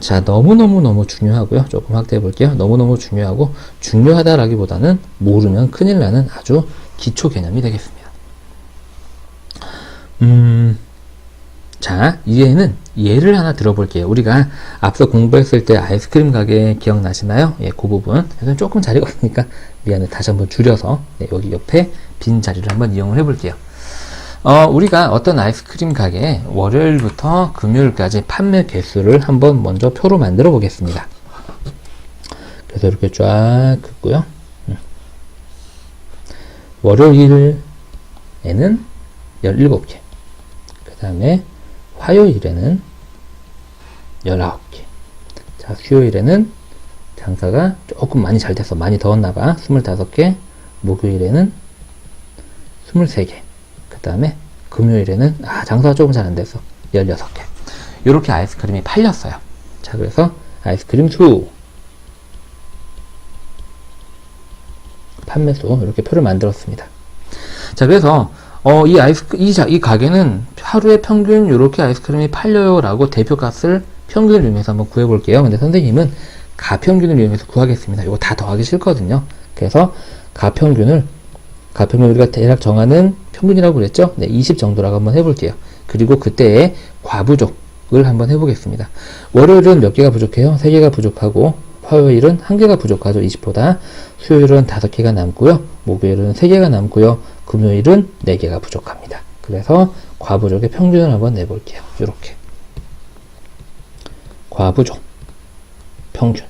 자, 너무너무 중요하고요. 조금 확대해 볼게요. 너무너무 중요하고, 중요하다라기보다는 모르면 큰일 나는 아주 기초 개념이 되겠습니다. 자, 이제는 예를 하나 들어볼게요. 우리가 앞서 공부했을 때 아이스크림 가게 기억나시나요? 예, 그 부분. 그래서 조금 자리가 없으니까 미안해. 다시 한번 줄여서 여기 옆에 빈 자리를 한번 이용을 해볼게요. 우리가 어떤 아이스크림 가게에 월요일부터 금요일까지 판매 개수를 한번 먼저 표로 만들어 보겠습니다. 그래서 이렇게 쫙 긋고요. 월요일에는 17개. 그 다음에 화요일에는 19개. 자, 수요일에는 장사가 조금 많이 잘 됐어. 많이 더웠나봐. 25개. 목요일에는 23개. 그 다음에 금요일에는 장사가 조금 잘 안 됐어. 16개. 이렇게 아이스크림이 팔렸어요. 자, 그래서 아이스크림 수, 판매수 이렇게 표를 만들었습니다. 자, 그래서 이 가게는 하루에 평균 이렇게 아이스크림이 팔려요 라고 대표값을 평균을 이용해서 한번 구해볼게요. 근데 선생님은 가평균을 이용해서 구하겠습니다. 이거 다 더하기 싫거든요. 그래서 가평균 우리가 대략 정하는 평균이라고 그랬죠? 네, 20 정도라고 한번 해볼게요. 그리고 그때의 과부족을 한번 해보겠습니다. 월요일은 몇 개가 부족해요? 3개가 부족하고, 화요일은 1개가 부족하죠. 20보다. 수요일은 5개가 남고요. 목요일은 3개가 남고요. 금요일은 4개가 부족합니다. 그래서 과부족의 평균을 한번 내볼게요. 이렇게. 과부족. 평균.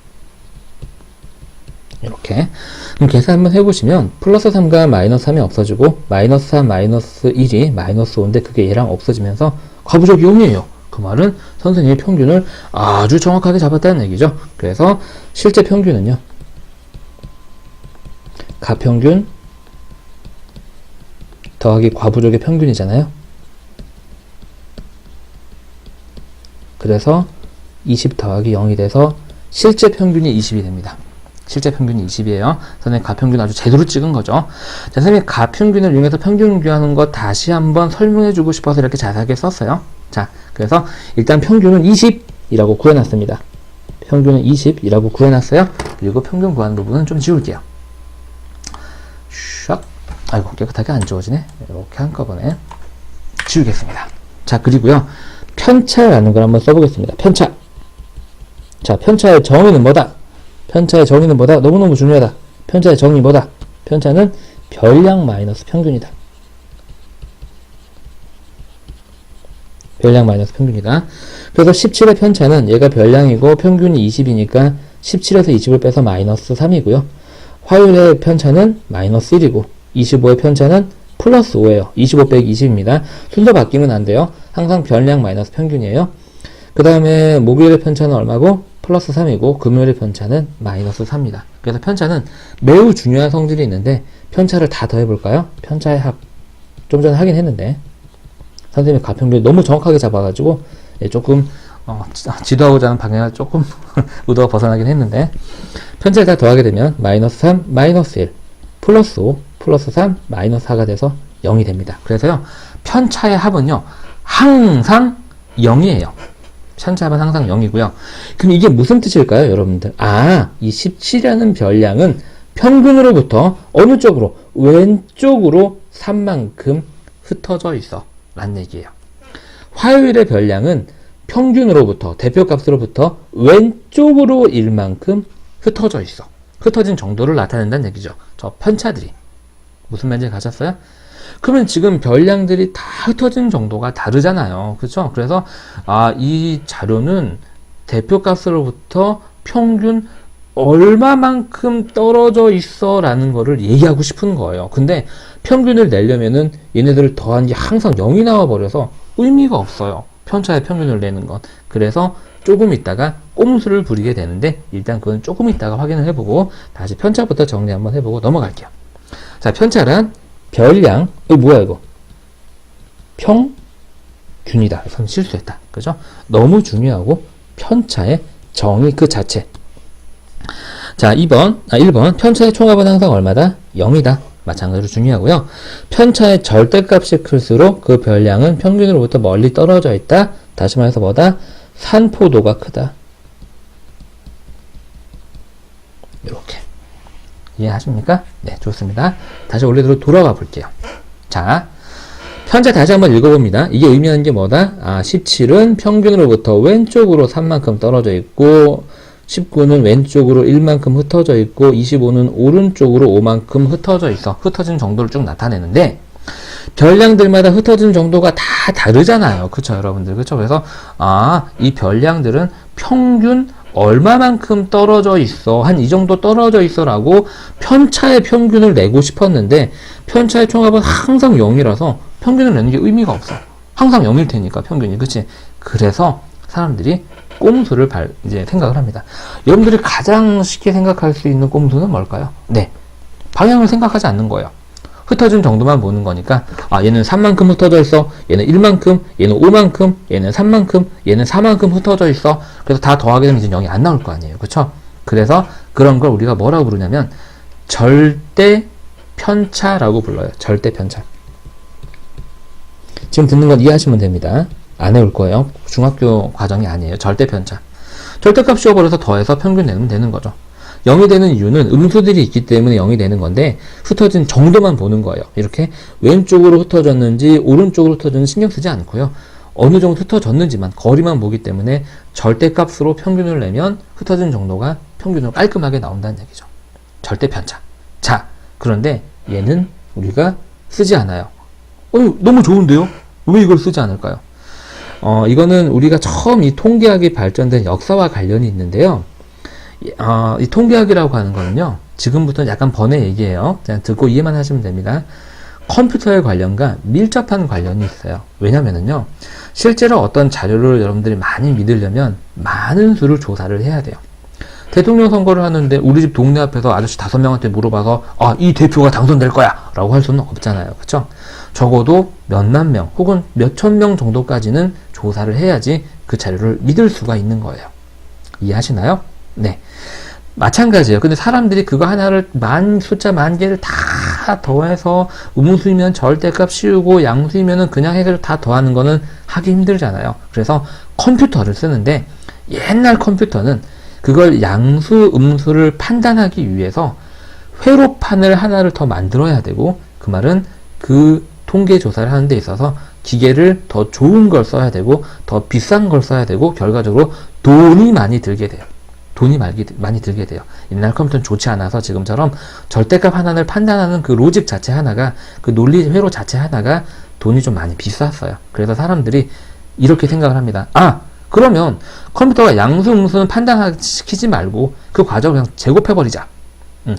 이렇게. 그럼 계산 한번 해보시면 플러스 3과 마이너스 3이 없어지고 마이너스 3, 마이너스 1이 마이너스 5인데 그게 얘랑 없어지면서 가부족이 0이에요. 그 말은 선생님이 평균을 아주 정확하게 잡았다는 얘기죠. 그래서 실제 평균은요, 가평균 더하기 과부족의 평균이잖아요. 그래서 20 더하기 0이 돼서 실제 평균이 20이 됩니다. 실제 평균이 20이에요. 선생님 가평균 아주 제대로 찍은 거죠. 자, 선생님이 가평균을 이용해서 평균 구하는 거 다시 한번 설명해 주고 싶어서 이렇게 자세하게 썼어요. 자, 그래서 일단 평균은 20이라고 구해놨습니다. 평균은 20이라고 구해놨어요. 그리고 평균 구하는 부분은 좀 지울게요. 샥. 아이고, 깨끗하게 안 지워지네. 이렇게 한꺼번에 지우겠습니다. 자, 그리고요, 편차라는 걸 한번 써보겠습니다. 편차. 자, 편차의 정의는 뭐다? 편차의 정의는 뭐다? 너무너무 중요하다. 편차의 정의 뭐다? 편차는 별량 마이너스 평균이다. 별량 마이너스 평균이다. 그래서 17의 편차는 얘가 별량이고 평균이 20이니까 17에서 20을 빼서 마이너스 3이고요. 화율의 편차는 마이너스 1이고 25의 편차는 플러스 5예요. 25 빼기 20입니다. 순서 바뀌면 안 돼요. 항상 별량 마이너스 평균이에요. 그 다음에 목요일의 편차는 얼마고? 플러스 3이고 금요일의 편차는 마이너스 3입니다. 그래서 편차는 매우 중요한 성질이 있는데 편차를 다 더해볼까요? 편차의 합. 좀 전에 하긴 했는데 선생님이 가평균을 너무 정확하게 잡아가지고 조금 지도하고자 하는 방향을 조금 의도가 벗어나긴 했는데 편차를 다 더하게 되면 마이너스 3, 마이너스 1, 플러스 5, 플러스 3, 마이너스 4가 돼서 0이 됩니다. 그래서요, 편차의 합은요, 항상 0이에요. 편차의 합은 항상 0이고요. 그럼 이게 무슨 뜻일까요, 여러분들? 이 17이라는 별량은 평균으로부터 어느 쪽으로? 왼쪽으로 3만큼 흩어져 있어. 라는 얘기예요. 화요일의 별량은 평균으로부터, 대표값으로부터 왼쪽으로 1만큼 흩어져 있어. 흩어진 정도를 나타낸다는 얘기죠. 저 편차들이. 무슨 말인지 가셨어요? 그러면 지금 별량들이 다 흩어진 정도가 다르잖아요. 그렇죠? 그래서 이 자료는 대표값으로부터 평균 얼마만큼 떨어져 있어 라는 거를 얘기하고 싶은 거예요. 근데 평균을 내려면은 얘네들을 더한 게 항상 0이 나와 버려서 의미가 없어요. 편차의 평균을 내는 건. 그래서 조금 있다가 꼼수를 부리게 되는데 일단 그건 조금 있다가 확인을 해보고 다시 편차부터 정리 한번 해보고 넘어갈게요. 자, 편차란 별량. 이거 뭐야 이거? 평균이다. 선 실수했다. 그죠? 너무 중요하고 편차의 정의 그 자체. 자, 1번. 편차의 총합은 항상 얼마다? 0이다. 마찬가지로 중요하고요. 편차의 절대값이 클수록 그 별량은 평균으로부터 멀리 떨어져 있다. 다시 말해서 뭐다? 산포도가 크다. 이렇게. 이해하십니까? 네, 좋습니다. 다시 원래대로 돌아가 볼게요. 자, 편차 다시 한번 읽어봅니다. 이게 의미하는 게 뭐다? 17은 평균으로부터 왼쪽으로 3만큼 떨어져 있고 19는 왼쪽으로 1만큼 흩어져 있고 25는 오른쪽으로 5만큼 흩어져 있어. 흩어진 정도를 쭉 나타내는데 별량들마다 흩어진 정도가 다 다르잖아요. 그쵸, 여러분들? 그쵸? 그래서 이 별량들은 평균 얼마만큼 떨어져 있어. 한 이 정도 떨어져 있어 라고 편차의 평균을 내고 싶었는데 편차의 총합은 항상 0이라서 평균을 내는 게 의미가 없어. 항상 0일 테니까 평균이. 그치? 그래서 사람들이 꼼수를 이제 생각을 합니다. 여러분들이 가장 쉽게 생각할 수 있는 꼼수는 뭘까요? 네. 방향을 생각하지 않는 거예요. 흩어진 정도만 보는 거니까 얘는 3만큼 흩어져 있어. 얘는 1만큼, 얘는 5만큼, 얘는 3만큼, 얘는 4만큼 흩어져 있어. 그래서 다 더하게 되면 이제 0이 안 나올 거 아니에요. 그쵸? 그래서 그런 걸 우리가 뭐라고 부르냐면 절대 편차라고 불러요. 절대 편차. 지금 듣는 건 이해하시면 됩니다. 안 해올 거예요. 중학교 과정이 아니에요. 절대 편차. 절대값 씌워버려서 더해서 평균 내면 되는 거죠. 0이 되는 이유는 음수들이 있기 때문에 0이 되는 건데 흩어진 정도만 보는 거예요. 이렇게 왼쪽으로 흩어졌는지 오른쪽으로 흩어졌는지 신경 쓰지 않고요. 어느 정도 흩어졌는지만 거리만 보기 때문에 절대값으로 평균을 내면 흩어진 정도가 평균으로 깔끔하게 나온다는 얘기죠. 절대 편차. 자, 그런데 얘는 우리가 쓰지 않아요. 너무 좋은데요? 왜 이걸 쓰지 않을까요? 이거는 우리가 처음 이 통계학이 발전된 역사와 관련이 있는데요. 이 통계학이라고 하는 거는요, 지금부터는 약간 번외 얘기예요. 그냥 듣고 이해만 하시면 됩니다. 컴퓨터의 관련과 밀접한 관련이 있어요. 왜냐면은요, 실제로 어떤 자료를 여러분들이 많이 믿으려면 많은 수를 조사를 해야 돼요. 대통령 선거를 하는데 우리 집 동네 앞에서 아저씨 5명한테 물어봐서 이 대표가 당선될 거야 라고 할 수는 없잖아요. 그쵸? 적어도 몇만 명 혹은 몇천 명 정도까지는 조사를 해야지 그 자료를 믿을 수가 있는 거예요. 이해하시나요? 네. 마찬가지예요. 근데 사람들이 그거 하나를 숫자 10,000개를 다 더해서 음수이면 절대값 씌우고 양수이면은 그냥 해서 다 더하는 거는 하기 힘들잖아요. 그래서 컴퓨터를 쓰는데 옛날 컴퓨터는 그걸 양수, 음수를 판단하기 위해서 회로판을 하나를 더 만들어야 되고, 그 말은 그 통계 조사를 하는 데 있어서 기계를 더 좋은 걸 써야 되고 더 비싼 걸 써야 되고 결과적으로 돈이 많이 들게 돼요. 돈이 많이 들게 돼요. 옛날 컴퓨터는 좋지 않아서 지금처럼 절대값 하나를 판단하는 그 로직 자체 하나가, 그 논리 회로 자체 하나가 돈이 좀 많이 비쌌어요. 그래서 사람들이 이렇게 생각을 합니다. 그러면 컴퓨터가 양수, 음수는 판단시키지 말고 그 과정을 그냥 제곱해버리자.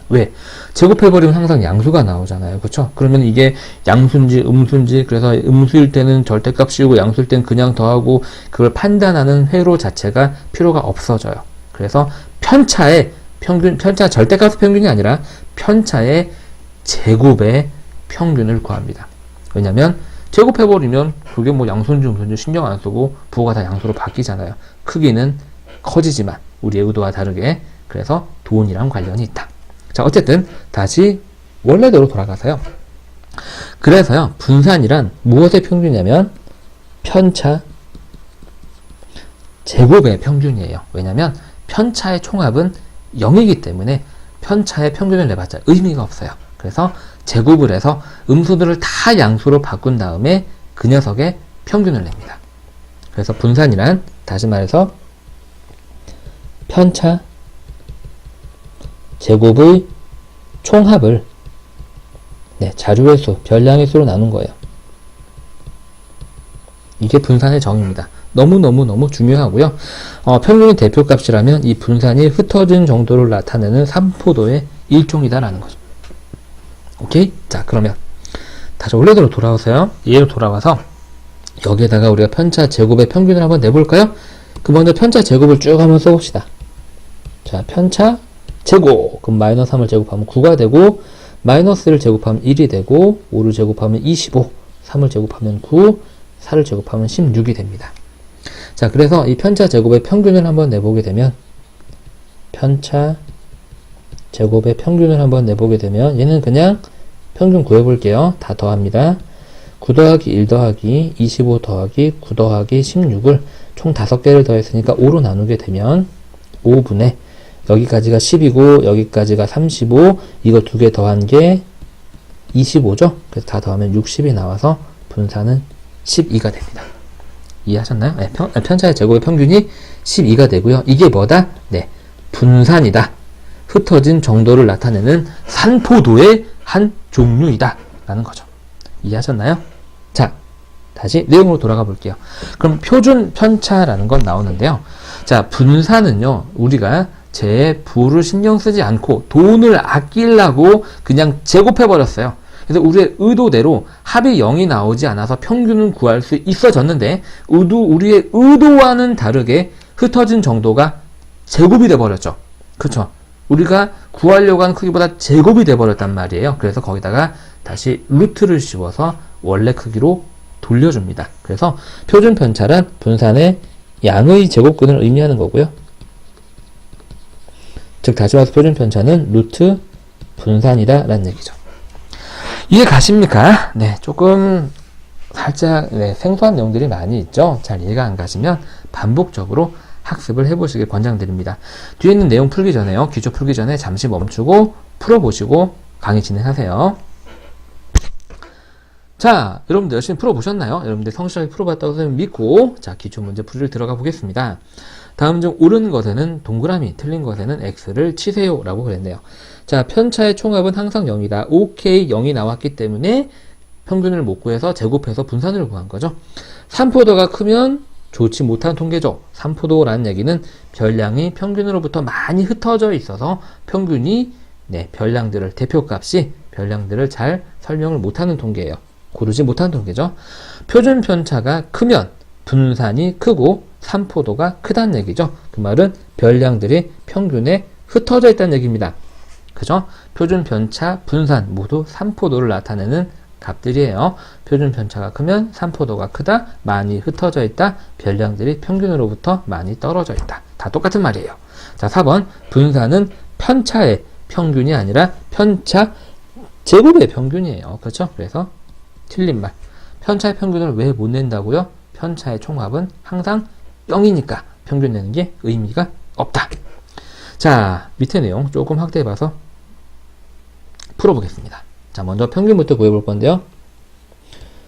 왜? 제곱해버리면 항상 양수가 나오잖아요. 그쵸? 그러면 이게 양수인지 음수인지, 그래서 음수일 때는 절대값 씌우고 양수일 때는 그냥 더하고, 그걸 판단하는 회로 자체가 필요가 없어져요. 그래서 편차의 편차 절대값 평균이 아니라 편차의 제곱의 평균을 구합니다. 왜냐면 제곱해버리면 그게 뭐 양수인지 음수인지 신경 안 쓰고 부호가 다 양수로 바뀌잖아요. 크기는 커지지만 우리의 의도와 다르게. 그래서 돈이랑 관련이 있다. 자, 어쨌든 다시 원래대로 돌아가서요. 그래서요, 분산이란 무엇의 평균이냐면 편차 제곱의 평균이에요. 왜냐면 편차의 총합은 0이기 때문에 편차의 평균을 내봤자 의미가 없어요. 그래서 제곱을 해서 음수들을 다 양수로 바꾼 다음에 그 녀석의 평균을 냅니다. 그래서 분산이란, 다시 말해서 편차 제곱의 총합을 자료의 수, 별량의 수로 나눈 거예요. 이게 분산의 정의입니다. 너무너무 중요하고요. 평균의 대표값이라면 이 분산이 흩어진 정도를 나타내는 삼포도의 일종이다라는 거죠. 오케이? 자, 그러면 다시 원래대로 돌아오세요. 얘로 돌아와서 여기에다가 우리가 편차 제곱의 평균을 한번 내볼까요? 그 먼저 편차 제곱을 쭉 한번 써봅시다. 자, 편차 제곱. 그럼 마이너스 3을 제곱하면 9가 되고, 마이너스를 제곱하면 1이 되고, 5를 제곱하면 25, 3을 제곱하면 9, 4를 제곱하면 16이 됩니다. 자, 그래서 이 편차 제곱의 평균을 한번 내보게 되면, 편차 제곱의 평균을 한번 내보게 되면, 얘는 그냥 평균 구해볼게요. 다 더합니다. 9 더하기 1 더하기 25 더하기 9 더하기 16을 총 5개를 더했으니까 5로 나누게 되면 5분의, 여기까지가 10이고 여기까지가 35, 이거 2개 더한 게 25죠? 그래서 다 더하면 60이 나와서 분산은 12가 됩니다. 이해하셨나요? 네, 편차의 제곱의 평균이 12가 되고요. 이게 뭐다? 네, 분산이다. 흩어진 정도를 나타내는 산포도의 한 종류이다 라는 거죠. 이해하셨나요? 자, 다시 내용으로 돌아가 볼게요. 그럼 표준 편차라는 건 나오는데요. 자, 분산은요, 우리가 제 부를 신경 쓰지 않고 돈을 아끼려고 그냥 제곱해 버렸어요. 그래서 우리의 의도대로 합이 0이 나오지 않아서 평균은 구할 수 있어졌는데, 우리의 의도와는 다르게 흩어진 정도가 제곱이 돼 버렸죠. 그쵸? 우리가 구하려고 하는 크기보다 제곱이 돼 버렸단 말이에요. 그래서 거기다가 다시 루트를 씌워서 원래 크기로 돌려줍니다. 그래서 표준 편차란 분산의 양의 제곱근을 의미하는 거고요. 즉, 다시 말해서 표준 편차는 루트 분산이다 라는 얘기죠. 이해 가십니까? 네, 조금 살짝 생소한 내용들이 많이 있죠. 잘 이해가 안 가시면 반복적으로 학습을 해보시길 권장드립니다. 뒤에 있는 내용 풀기 전에요, 기초 풀기 전에 잠시 멈추고 풀어보시고 강의 진행하세요. 자, 여러분들 열심히 풀어보셨나요? 여러분들 성실하게 풀어봤다고 선생님 믿고, 자, 기초 문제 풀이를 들어가 보겠습니다. 다음 중 옳은 것에는 동그라미, 틀린 것에는 X를 치세요 라고 그랬네요. 자, 편차의 총합은 항상 0이다. 오케이, 0이 나왔기 때문에 평균을 못 구해서 제곱해서 분산을 구한 거죠. 산포도가 크면 좋지 못한 통계죠. 3포도라는 얘기는 별량이 평균으로부터 많이 흩어져 있어서 평균이 별량들을, 대표값이 별량들을 잘 설명을 못하는 통계예요. 고르지 못한 통계죠. 표준 편차가 크면 분산이 크고 3포도가 크다는 얘기죠. 그 말은 별량들이 평균에 흩어져 있다는 얘기입니다. 그죠? 표준 편차, 분산 모두 3포도를 나타내는 값들이에요. 표준 편차가 크면 3포도가 크다, 많이 흩어져 있다, 별량들이 평균으로부터 많이 떨어져 있다. 다 똑같은 말이에요. 자, 4번. 분산은 편차의 평균이 아니라 편차 제곱의 평균이에요. 그렇죠? 그래서 틀린 말. 편차의 평균을 왜 못 낸다고요? 편차의 총합은 항상 0이니까 평균 내는 게 의미가 없다. 자, 밑에 내용 조금 확대해봐서 풀어보겠습니다. 자, 먼저 평균부터 구해볼 건데요.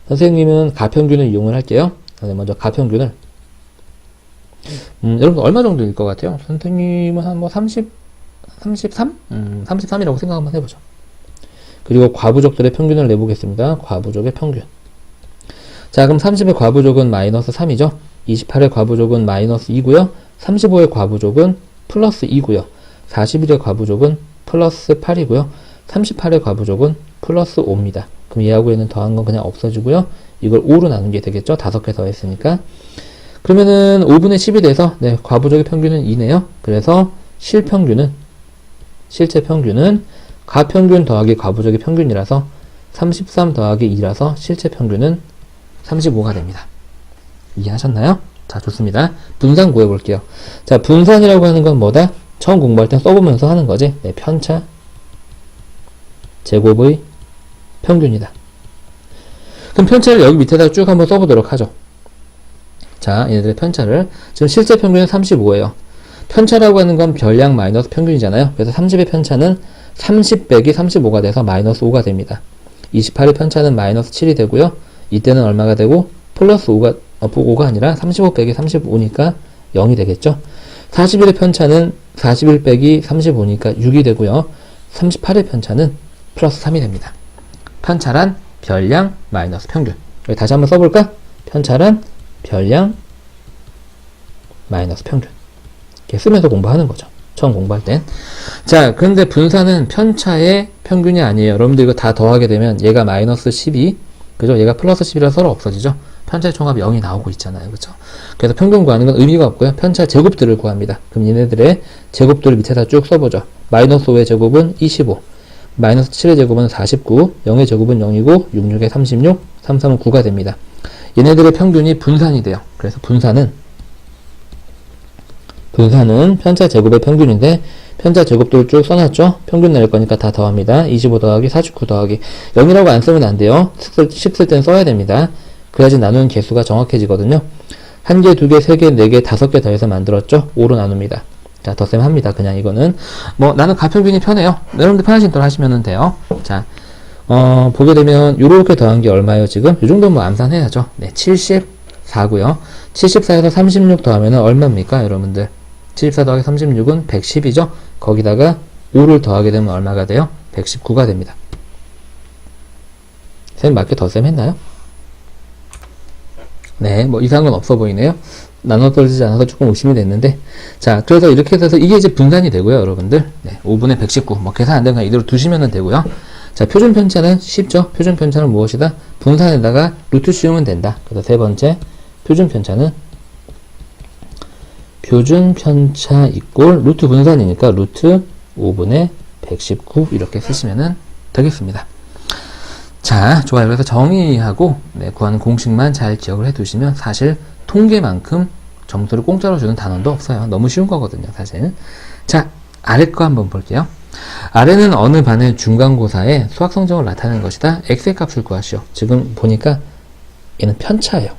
선생님은 가평균을 이용을 할게요. 먼저 가평균을 여러분 얼마 정도일 것 같아요? 선생님은 한 33? 33이라고 생각 한번 해보죠. 그리고 과부족들의 평균을 내보겠습니다. 과부족의 평균. 자, 그럼 30의 과부족은 마이너스 3이죠. 28의 과부족은 마이너스 2고요. 35의 과부족은 플러스 2고요. 41의 과부족은 플러스 8이고요. 38의 과부족은 플러스 5입니다. 그럼 얘하고 얘는 더한 건 그냥 없어지고요. 이걸 5로 나눈 게 되겠죠. 5개 더했으니까. 그러면은 5분의 10이 돼서 과부족의 평균은 2네요. 그래서 실제 평균은 가평균 더하기 과부족의 평균이라서 33 더하기 2라서 실제 평균은 35가 됩니다. 이해하셨나요? 자, 좋습니다. 분산 구해볼게요. 자, 분산이라고 하는 건 뭐다? 처음 공부할 땐 써보면서 하는 거지. 편차 제곱의 평균이다. 그럼 편차를 여기 밑에다 쭉 한번 써보도록 하죠. 자, 얘네들의 편차를 지금 실제 평균은 35예요. 편차라고 하는 건 별량 마이너스 평균이잖아요. 그래서 30의 편차는 30 빼기 35가 돼서 마이너스 5가 됩니다. 28의 편차는 마이너스 7이 되고요. 이때는 얼마가 되고 플러스 5가 아니라 35 빼기 35니까 0이 되겠죠. 41의 편차는 41 빼기 35니까 6이 되고요. 38의 편차는 플러스 3이 됩니다. 편차란 별량 마이너스 평균. 여기 다시 한번 써볼까? 편차란 별량 마이너스 평균. 이렇게 쓰면서 공부하는 거죠. 처음 공부할 땐. 자, 그런데 분산은 편차의 평균이 아니에요. 여러분들 이거 다 더하게 되면 얘가 마이너스 12, 그죠? 얘가 플러스 10이라 서로 없어지죠? 편차의 총합이 0이 나오고 있잖아요. 그죠? 그래서 평균 구하는 건 의미가 없고요. 편차 제곱들을 구합니다. 그럼 얘네들의 제곱들을 밑에다 쭉 써보죠. 마이너스 5의 제곱은 25, 마이너스 7의 제곱은 49, 0의 제곱은 0이고, 66의 36, 33은 9가 됩니다. 얘네들의 평균이 분산이 돼요. 그래서 분산은 편차 제곱의 평균인데, 편차 제곱들을 쭉 써놨죠? 평균 낼 거니까 다 더합니다. 25 더하기 49 더하기 0이라고 안 쓰면 안 돼요. 10 쓸 땐 써야 됩니다. 그래야지 나누는 개수가 정확해지거든요. 1개, 2개, 3개, 4개, 5개 더해서 만들었죠? 5로 나눕니다. 자, 덧셈 합니다. 그냥 이거는. 나는 가평균이 편해요. 여러분들 편하신 대로 하시면 돼요. 자, 보게 되면, 요렇게 더한 게 얼마예요, 지금? 요 정도면 암산해야죠. 네, 74고요. 74에서 36 더하면 얼마입니까, 여러분들? 74 더하기 36은 110이죠? 거기다가 5를 더하게 되면 얼마가 돼요? 119가 됩니다. 쌤 맞게 덧셈 했나요? 네, 이상한 건 없어 보이네요. 나눠 떨어지지 않아서 조금 의심이 됐는데. 자, 그래서 이렇게 해서 이게 이제 분산이 되고요, 여러분들. 네, 5분의 119. 계산 안 되면 그냥 이대로 두시면 되고요. 자, 표준 편차는 쉽죠? 표준 편차는 무엇이다? 분산에다가 루트 씌우면 된다. 그래서 세 번째, 표준 편차는 표준 편차 이꼴 루트 분산이니까 루트 5분의 119 이렇게 쓰시면 되겠습니다. 자, 좋아요. 그래서 정의하고 구하는 공식만 잘 기억을 해두시면 사실 통계만큼 점수를 공짜로 주는 단원도 없어요. 너무 쉬운 거거든요, 사실. 자, 아래 거 한번 볼게요. 아래는 어느 반의 중간고사의 수학 성적을 나타내는 것이다. x의 값을 구하시오. 지금 보니까 얘는 편차예요.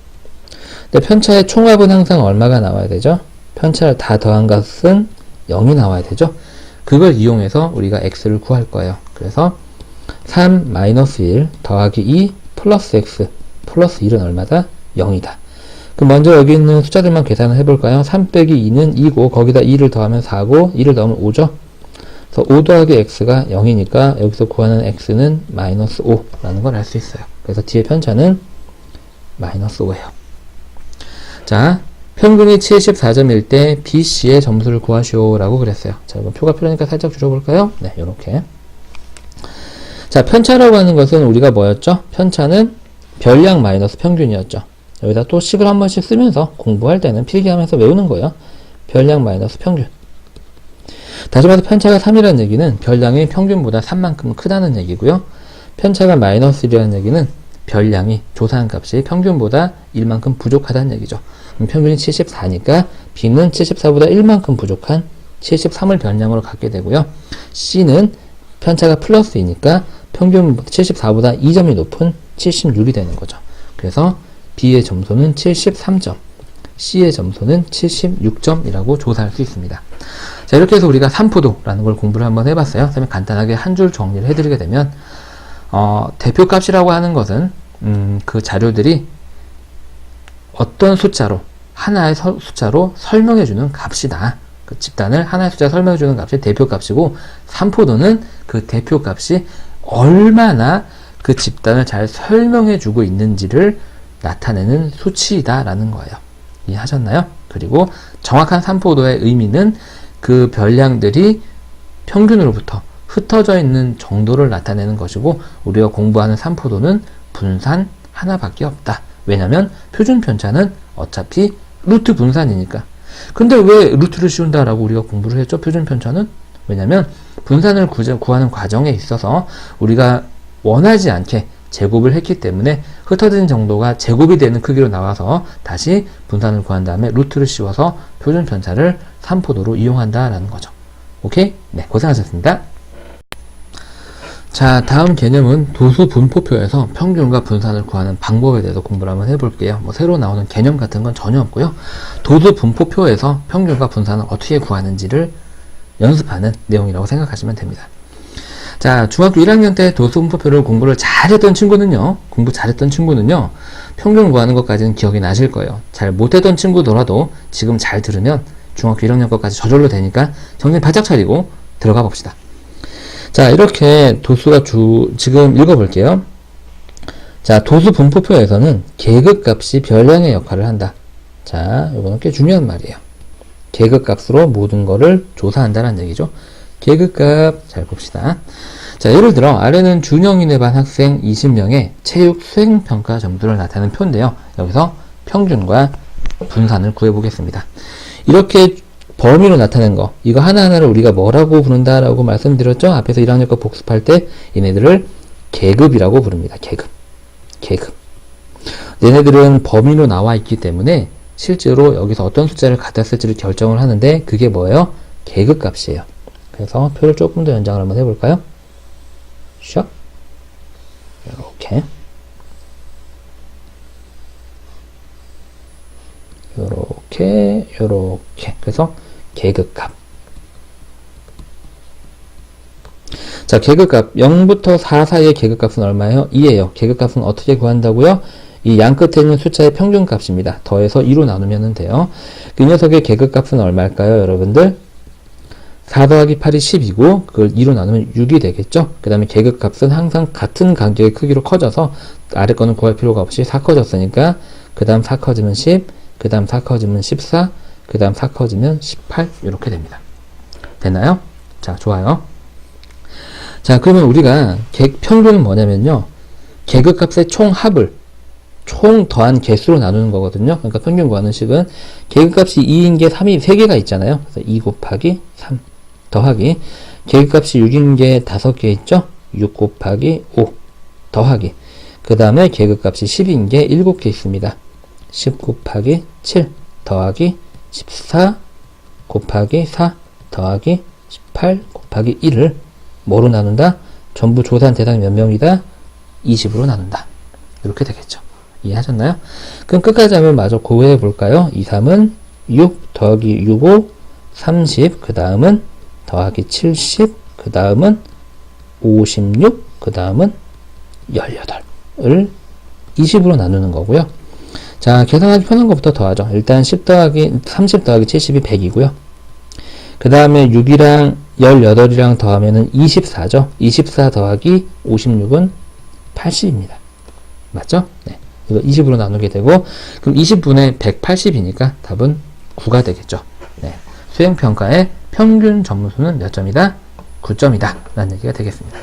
근데 편차의 총합은 항상 얼마가 나와야 되죠? 편차를 다 더한 값은 0이 나와야 되죠? 그걸 이용해서 우리가 x를 구할 거예요. 그래서 3 마이너스 1 더하기 2 플러스 x 플러스 1은 얼마다? 0이다. 그럼 먼저 여기 있는 숫자들만 계산을 해볼까요? 3 빼기 2는 2고 거기다 2를 더하면 4고 2를 더하면 5죠? 그래서 5 더하기 x가 0이니까 여기서 구하는 x는 마이너스 5라는 걸 알 수 있어요. 그래서 뒤에 편차는 마이너스 5예요. 자, 평균이 74점일 때 BC의 점수를 구하시오 라고 그랬어요. 자, 이건 표가 필요하니까 살짝 줄여볼까요? 네, 요렇게. 자, 편차라고 하는 것은 우리가 뭐였죠? 편차는 별량 마이너스 평균이었죠. 여기다 또 식을 한 번씩 쓰면서 공부할 때는 필기하면서 외우는 거예요. 별량 마이너스 평균. 다시 말해서 편차가 3이라는 얘기는 별량이 평균보다 3만큼 크다는 얘기고요. 편차가 마이너스 1이라는 얘기는 별량이 조사한 값이 평균보다 1만큼 부족하다는 얘기죠. 그럼 평균이 74니까 B는 74보다 1만큼 부족한 73을 별량으로 갖게 되고요. C는 편차가 플러스 2니까 평균 74보다 2점이 높은 76이 되는 거죠. 그래서 B의 점수는 73점, C의 점수는 76점이라고 조사할 수 있습니다. 자, 이렇게 해서 우리가 산포도라는 걸 공부를 한번 해봤어요. 그다음에 간단하게 한 줄 정리를 해드리게 되면 대표값이라고 하는 것은 그 자료들이 어떤 숫자로 하나의 숫자로 설명해주는 값이다. 그 집단을 하나의 숫자로 설명해주는 값이 대표값이고 산포도는 그 대표값이 얼마나 그 집단을 잘 설명해주고 있는지를 나타내는 수치이다라는 거예요. 이해하셨나요? 그리고 정확한 산포도의 의미는 그 별량들이 평균으로부터 흩어져 있는 정도를 나타내는 것이고 우리가 공부하는 산포도는 분산 하나밖에 없다. 왜냐면 표준 편차는 어차피 루트 분산이니까. 근데 왜 루트를 씌운다라고 우리가 공부를 했죠? 표준 편차는? 왜냐면 분산을 구하는 과정에 있어서 우리가 원하지 않게 제곱을 했기 때문에 흩어진 정도가 제곱이 되는 크기로 나와서 다시 분산을 구한 다음에 루트를 씌워서 표준 편차를 산포도로 이용한다라는 거죠. 오케이? 네, 고생하셨습니다. 자, 다음 개념은 도수 분포표에서 평균과 분산을 구하는 방법에 대해서 공부를 한번 해볼게요. 뭐 새로 나오는 개념 같은 건 전혀 없고요. 도수 분포표에서 평균과 분산을 어떻게 구하는지를 연습하는 내용이라고 생각하시면 됩니다. 자, 중학교 1학년 때 도수 분포표를 공부 잘했던 친구는요, 평균 구하는 것까지는 기억이 나실 거예요. 잘 못했던 친구더라도 지금 잘 들으면 중학교 1학년 것까지 저절로 되니까 정신 바짝 차리고 들어가 봅시다. 자, 이렇게 도수가 지금 읽어볼게요. 자, 도수 분포표에서는 계급값이 별량의 역할을 한다. 자, 이거는 꽤 중요한 말이에요. 계급값으로 모든 거를 조사한다는 얘기죠. 계급값 잘 봅시다. 자, 예를 들어 아래는 준영이네 반 학생 20명의 체육 수행평가 점수를 나타내는 표인데요. 여기서 평균과 분산을 구해보겠습니다. 이렇게 범위로 나타낸 거, 이거 하나하나를 우리가 뭐라고 부른다라고 말씀드렸죠? 앞에서 1학년 거 복습할 때 얘네들을 계급이라고 부릅니다. 계급. 얘네들은 범위로 나와 있기 때문에 실제로 여기서 어떤 숫자를 갖다 쓸지를 결정을 하는데 그게 뭐예요? 계급값이에요. 그래서 표를 조금 더 연장을 한번 해볼까요? 샥. 요렇게. 그래서 계급값. 자, 계급값 0부터 4 사이의 계급값은 얼마예요? 2예요. 계급값은 어떻게 구한다고요? 이 양 끝에 있는 숫자의 평균값입니다. 더해서 2로 나누면 돼요. 이 녀석의 계급값은 얼마일까요, 여러분들? 4 더하기 8이 10이고 그걸 2로 나누면 6이 되겠죠? 그 다음에 계급값은 항상 같은 간격의 크기로 커져서 아래 거는 구할 필요가 없이 4 커졌으니까 그 다음 4 커지면 10, 그 다음 4 커지면 14, 그 다음 4 커지면 18 이렇게 됩니다. 됐나요? 자, 좋아요. 자, 그러면 우리가 평균은 뭐냐면요, 계급값의 총합을 총 더한 개수로 나누는 거거든요. 그러니까 평균 구하는 식은 계급값이 2인 게 3이 3개가 있잖아요. 그래서 2 곱하기 3 더하기 계급값이 6인 게 5개 있죠. 6 곱하기 5 더하기 그 다음에 계급값이 10인 게 7개 있습니다. 10 곱하기 7 더하기 14 곱하기 4 더하기 18 곱하기 1을 뭐로 나눈다? 전부 조사한 대상이 몇 명이다? 20으로 나눈다. 이렇게 되겠죠. 이해하셨나요? 그럼 끝까지 하면 마저 고해해 볼까요? 2, 3은 6 더하기 6, 5 30, 그 다음은 더하기 70, 그 다음은 56, 그 다음은 18을 20으로 나누는 거고요. 자, 계산하기 편한 것부터 더하죠. 일단 30 더하기 70이 100이고요. 그 다음에 6이랑 18이랑 더하면은 24죠. 24 더하기 56은 80입니다. 맞죠? 네. 이거 20으로 나누게 되고, 그럼 20분의 180이니까 답은 9가 되겠죠. 네. 수행평가의 평균 점수는 몇 점이다? 9점이다. 라는 얘기가 되겠습니다.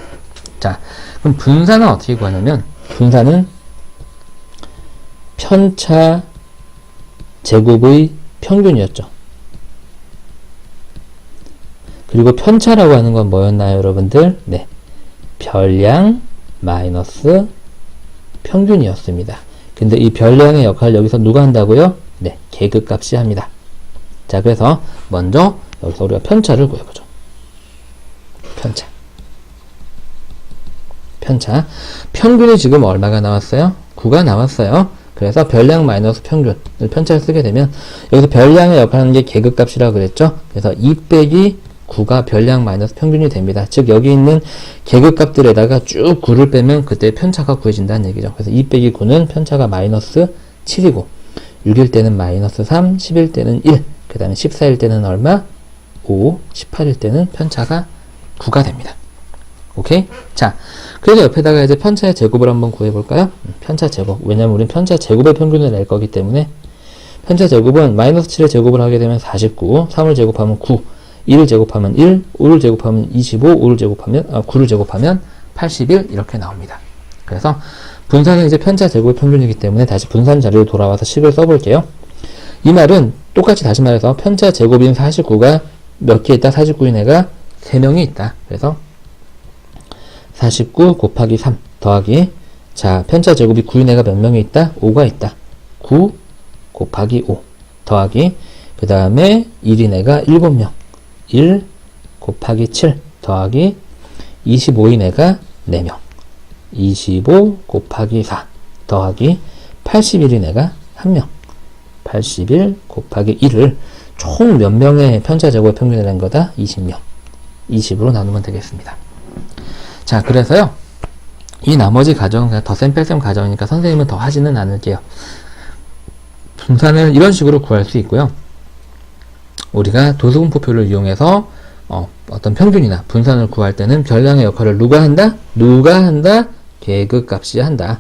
자, 그럼 분산은 어떻게 구하냐면, 분산은 편차 제곱의 평균이었죠. 그리고 편차라고 하는 건 뭐였나요, 여러분들? 네. 별량 마이너스 평균이었습니다. 근데 이 별량의 역할을 여기서 누가 한다고요? 네. 계급값이 합니다. 자, 그래서 먼저 여기서 우리가 편차를 구해보죠. 편차. 평균이 지금 얼마가 나왔어요? 9가 나왔어요. 그래서 별량 마이너스 평균을 편차를 쓰게 되면 여기서 별량의 역할을 하는 게 계급값이라고 그랬죠? 그래서 2 빼기 9가 별량 마이너스 평균이 됩니다. 즉 여기 있는 계급값들에다가 쭉 9를 빼면 그때 편차가 구해진다는 얘기죠. 그래서 2 빼기 9는 편차가 마이너스 7이고 6일 때는 마이너스 3, 10일 때는 1, 그 다음에 14일 때는 얼마? 5, 18일 때는 편차가 9가 됩니다. 오케이? 자, 그래서 옆에다가 이제 편차의 제곱을 한번 구해볼까요? 편차 제곱. 왜냐면 우리는 편차 제곱의 평균을 낼 거기 때문에 편차 제곱은 마이너스 7의 제곱을 하게 되면 49, 3을 제곱하면 9, 1을 제곱하면 1, 5를 제곱하면 25, 9를 제곱하면 81 이렇게 나옵니다. 그래서 분산은 이제 편차 제곱의 평균이기 때문에 다시 분산 자료로 돌아와서 식을 써볼게요. 이 말은 똑같이 다시 말해서 편차 제곱인 49가 몇 개 있다? 49인 애가 3명이 있다. 그래서 49 곱하기 3 더하기, 자, 편차 제곱이 9인 애가 몇 명이 있다? 5가 있다. 9 곱하기 5 더하기, 그 다음에 1인 애가 7명. 1 곱하기 7 더하기 25인 애가 4명. 25 곱하기 4 더하기 81인 애가 1명. 81 곱하기 1을 총 몇 명의 편차 제곱의 평균을 낸 거다? 20명. 20으로 나누면 되겠습니다. 자, 그래서요, 이 나머지 가정은 그냥 덧셈 뺄셈 가정이니까 선생님은 더 하지는 않을게요. 분산을 이런 식으로 구할 수 있고요. 우리가 도수분포표를 이용해서 어떤 평균이나 분산을 구할 때는 별량의 역할을 누가 한다? 계급값이 한다.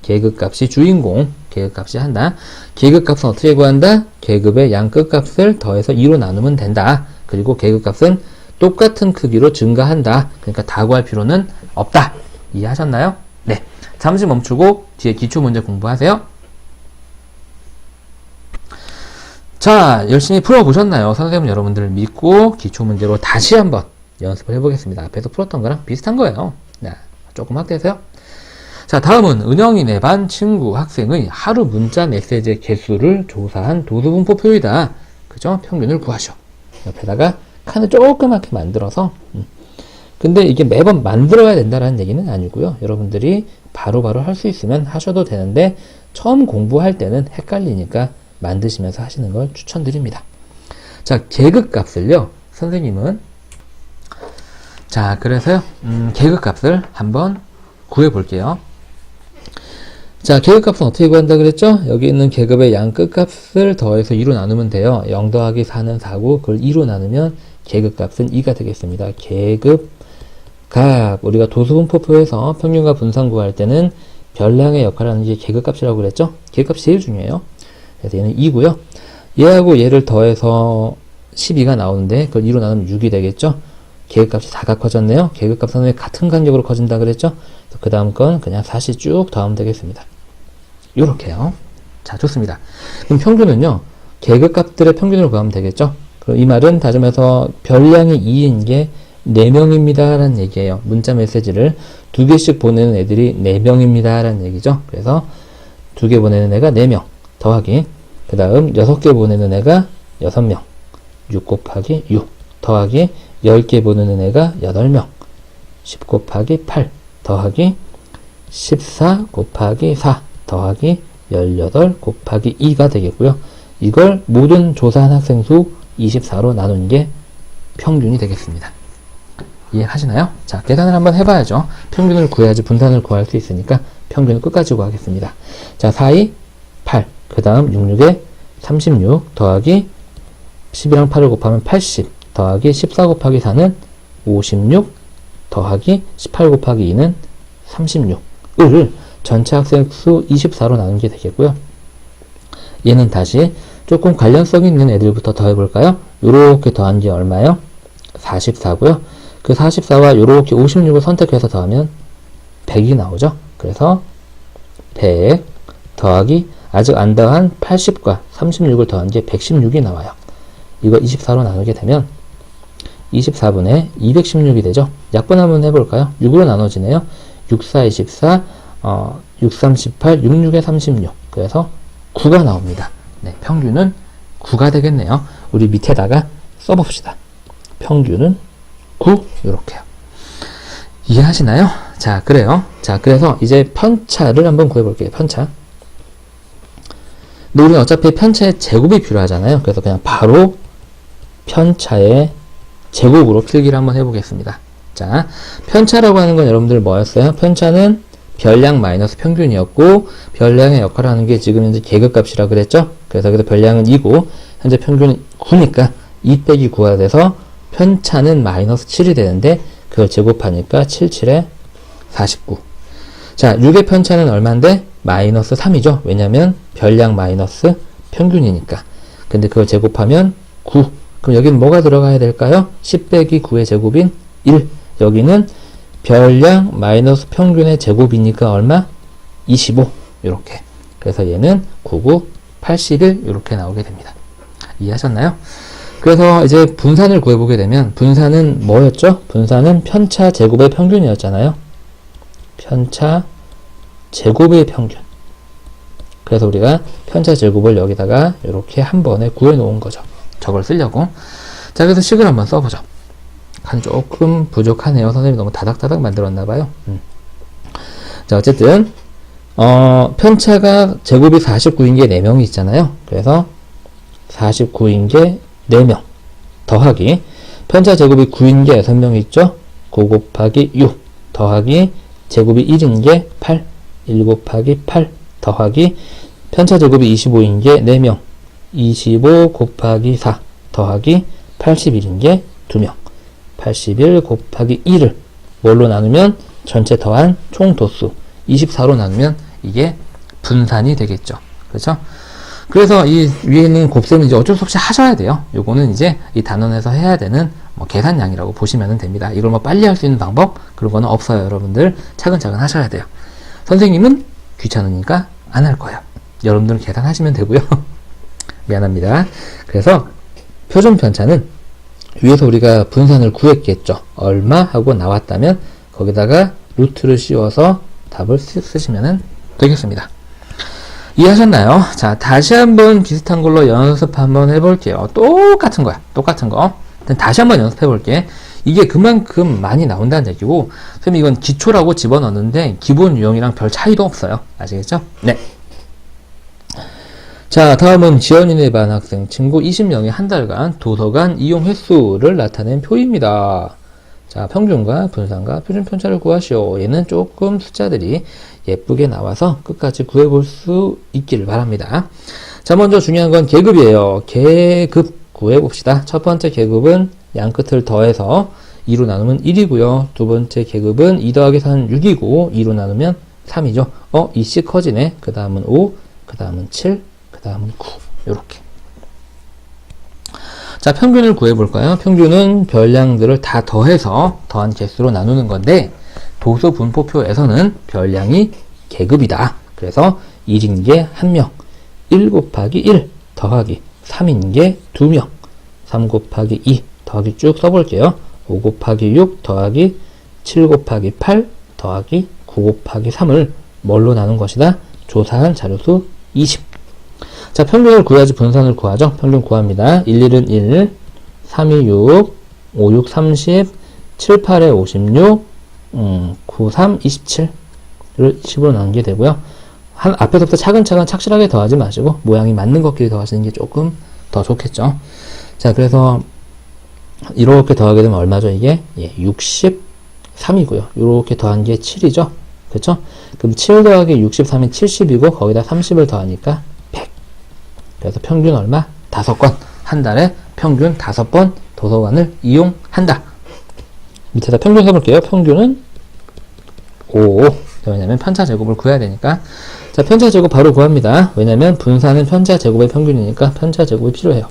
계급값이 주인공, 계급값이 한다. 계급값은 어떻게 구한다? 계급의 양 끝값을 더해서 2로 나누면 된다. 그리고 계급값은 똑같은 크기로 증가한다. 그러니까 다 구할 필요는 없다. 이해하셨나요? 네. 잠시 멈추고 뒤에 기초문제 공부하세요. 자, 열심히 풀어보셨나요? 선생님 여러분들을 믿고 기초문제로 다시 한번 연습을 해보겠습니다. 앞에서 풀었던 거랑 비슷한 거예요. 네, 조금 확대하세요. 자, 다음은 은영이네 반 친구 학생의 하루 문자 메시지의 개수를 조사한 도수분포표이다. 그죠? 평균을 구하시오. 옆에다가 칸을 조그맣게 만들어서, 근데 이게 매번 만들어야 된다는 얘기는 아니고요. 여러분들이 바로바로 할 수 있으면 하셔도 되는데 처음 공부할 때는 헷갈리니까 만드시면서 하시는 걸 추천드립니다. 자, 계급값을요, 선생님은, 자, 그래서요, 계급값을 한번 구해 볼게요. 자, 계급값은 어떻게 구한다 그랬죠? 여기 있는 계급의 양 끝값을 더해서 2로 나누면 돼요. 0 더하기 4는 4고, 그걸 2로 나누면 계급값은 2가 되겠습니다. 계급값, 우리가 도수분포표에서 평균과 분산 구할 때는 별량의 역할을 하는 게 계급값이라고 그랬죠? 계급값이 제일 중요해요. 그래서 얘는 2고요. 얘하고 얘를 더해서 12가 나오는데 그걸 2로 나누면 6이 되겠죠? 계급값이 4가 커졌네요. 계급값은 왜 같은 간격으로 커진다 그랬죠? 그 다음 건 그냥 4씩 쭉 더하면 되겠습니다. 요렇게요. 자, 좋습니다. 그럼 평균은요, 계급값들의 평균으로 구하면 되겠죠? 그럼 이 말은 다짐해서 별량이 2인 게 4명입니다 라는 얘기예요. 문자 메시지를 2개씩 보내는 애들이 4명입니다 라는 얘기죠. 그래서 2개 보내는 애가 4명 더하기, 그 다음 6개 보내는 애가 6명, 6 곱하기 6 더하기 10개 보내는 애가 8명, 10 곱하기 8 더하기 14 곱하기 4 더하기 18 곱하기 2가 되겠고요. 이걸 모든 조사한 학생 수 24로 나눈 게 평균이 되겠습니다. 이해하시나요? 자, 계산을 한번 해봐야죠. 평균을 구해야지 분산을 구할 수 있으니까 평균을 끝까지 구하겠습니다. 자, 4, 2, 8. 그 다음 66에 36 더하기 10이랑 8을 곱하면 80 더하기 14 곱하기 4는 56 더하기 18 곱하기 2는 36을 전체 학생 수 24로 나눈 게 되겠고요. 얘는 다시 조금 관련성 있는 애들부터 더해볼까요? 요렇게 더한 게 얼마예요? 44고요. 그 44와 요렇게 56을 선택해서 더하면 100이 나오죠. 그래서 100 더하기 아직 안 더한 80과 36을 더한 게 116이 나와요. 이거 24로 나누게 되면 24분의 216이 되죠. 약분 한번 해볼까요? 6으로 나눠지네요. 6, 4, 24, 6, 3, 18, 6, 6에 36. 그래서 9가 나옵니다. 네, 평균은 9가 되겠네요. 우리 밑에다가 써봅시다. 평균은 9, 요렇게요. 이해하시나요? 자, 그래요. 자, 그래서 이제 편차를 한번 구해볼게요. 편차. 근데 우리는 어차피 편차의 제곱이 필요하잖아요. 그래서 그냥 바로 편차의 제곱으로 필기를 한번 해보겠습니다. 자, 편차라고 하는 건 여러분들 뭐였어요? 편차는 별량 마이너스 평균이었고, 별량의 역할을 하는 게 지금 현재 계급값이라고 그랬죠? 그래서 여기서 별량은 2고, 현재 평균은 9니까 2 빼기 9가 돼서 편차는 마이너스 7이 되는데, 그걸 제곱하니까 7, 7에 49. 자, 6의 편차는 얼마인데? 마이너스 3이죠. 왜냐면 별량 마이너스 평균이니까. 근데 그걸 제곱하면 9. 그럼 여기는 뭐가 들어가야 될까요? 10 빼기 9의 제곱인 1. 여기는 별량 마이너스 평균의 제곱이니까 얼마? 25. 이렇게. 그래서 얘는 99, 81 이렇게 나오게 됩니다. 이해하셨나요? 그래서 이제 분산을 구해보게 되면 분산은 뭐였죠? 분산은 편차 제곱의 평균이었잖아요. 편차 제곱의 평균. 그래서 우리가 편차 제곱을 여기다가 이렇게 한 번에 구해 놓은 거죠. 저걸 쓰려고. 자, 그래서 식을 한번 써보죠. 간 조금 부족하네요. 선생님이 너무 다닥다닥 만들었나봐요. 자, 어쨌든 편차가 제곱이 49인 게 4명이 있잖아요. 그래서 49인 게 4명 더하기 편차 제곱이 9인 게 6명이 있죠. 9 곱하기 6 더하기 제곱이 1인 게 8 1 곱하기 8 더하기 편차 제곱이 25인 게 4명 25 곱하기 4 더하기 81인 게 2명 81 곱하기 1을 뭘로 나누면 전체 더한 총 도수 24로 나누면 이게 분산이 되겠죠. 그렇죠? 그래서 이 위에 있는 곱셈은 이제 어쩔 수 없이 하셔야 돼요. 요거는 이제 이 단원에서 해야 되는 뭐 계산량이라고 보시면 됩니다. 이걸 뭐 빨리 할 수 있는 방법 그런 거는 없어요. 여러분들 차근차근 하셔야 돼요. 선생님은 귀찮으니까 안 할 거예요. 여러분들은 계산하시면 되고요. 미안합니다. 그래서 표준 편차는 위에서 우리가 분산을 구했겠죠. 얼마 하고 나왔다면 거기다가 루트를 씌워서 답을 쓰시면 되겠습니다. 이해하셨나요? 자, 다시 한번 비슷한 걸로 연습 한번 해볼게요. 똑같은 거야. 똑같은 거. 다시 한번 연습해 볼게. 이게 그만큼 많이 나온다는 얘기고, 선생님 이건 기초라고 집어넣는데 기본 유형이랑 별 차이도 없어요. 아시겠죠? 네. 자, 다음은 지연이네 반 학생 친구 20명의 한 달간 도서관 이용 횟수를 나타낸 표입니다. 자, 평균과 분산과 표준 편차를 구하시오. 얘는 조금 숫자들이 예쁘게 나와서 끝까지 구해볼 수 있기를 바랍니다. 자, 먼저 중요한 건 계급이에요. 계급 구해봅시다. 첫 번째 계급은 양끝을 더해서 2로 나누면 1이고요. 두 번째 계급은 2 더하기 4는 6이고 2로 나누면 3이죠. 이씨 커지네. 그 다음은 5, 그 다음은 7, 그 다음은 9. 요렇게. 자, 평균을 구해볼까요? 평균은 별량들을 다 더해서 더한 개수로 나누는 건데 도서 분포표에서는 별량이 계급이다. 그래서 1인 게 1명, 1 곱하기 1 더하기 3인 게 2명, 3 곱하기 2 더하기 쭉 써볼게요. 5 곱하기 6 더하기 7 곱하기 8 더하기 9 곱하기 3을 뭘로 나눈 것이다? 조사한 자료수 20. 자, 평균을 구해야지 분산을 구하죠. 평균 구합니다. 1, 1은 1, 3, 2, 6, 5, 6, 30, 7, 8에 56, 9, 3, 27을 10으로 나누게 되고요. 앞에서부터 차근차근 착실하게 더하지 마시고 모양이 맞는 것끼리 더하시는 게 조금 더 좋겠죠. 자, 그래서 이렇게 더하게 되면 얼마죠? 이게 63이고요. 이렇게 더한 게 7이죠. 그렇죠? 그럼 7 더하기 63이 70이고 거기다 30을 더하니까 100. 그래서 평균 얼마? 5건. 한 달에 평균 5번 도서관을 이용한다. 밑에다 평균 해볼게요. 평균은 5. 왜냐면 편차 제곱을 구해야 되니까. 자, 편차 제곱 바로 구합니다. 왜냐면 분산은 편차 제곱의 평균이니까 편차 제곱이 필요해요.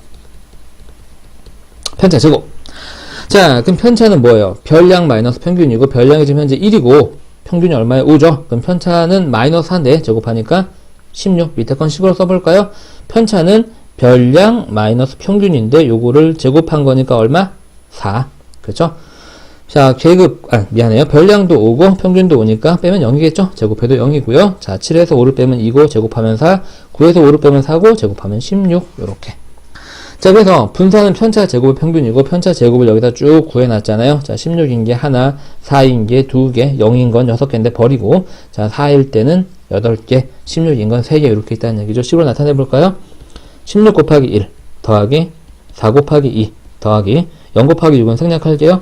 편차 제곱. 자, 그럼 편차는 뭐예요? 별량 마이너스 평균이고, 별량이 지금 현재 1이고 평균이 얼마예요? 5죠? 그럼 편차는 마이너스 4인데 제곱하니까 16. 밑에 건 식으로 써볼까요? 편차는 별량 마이너스 평균인데 요거를 제곱한 거니까 얼마? 4. 그렇죠? 자, 미안해요. 별량도 5고 평균도 5니까 빼면 0이겠죠? 제곱해도 0이고요. 자, 7에서 5를 빼면 2고 제곱하면 4, 9에서 5를 빼면 4고 제곱하면 16. 요렇게. 자, 그래서 분산은 편차 제곱의 평균이고 편차 제곱을 여기다 쭉 구해놨잖아요. 자, 16인 게 하나, 4인 게 2개, 0인 건 6개인데 버리고, 자, 4일 때는 8개, 16인 건 3개 이렇게 있다는 얘기죠. 식으로 나타내 볼까요? 16 곱하기 1 더하기 4 곱하기 2 더하기 0 곱하기 6은 생략할게요.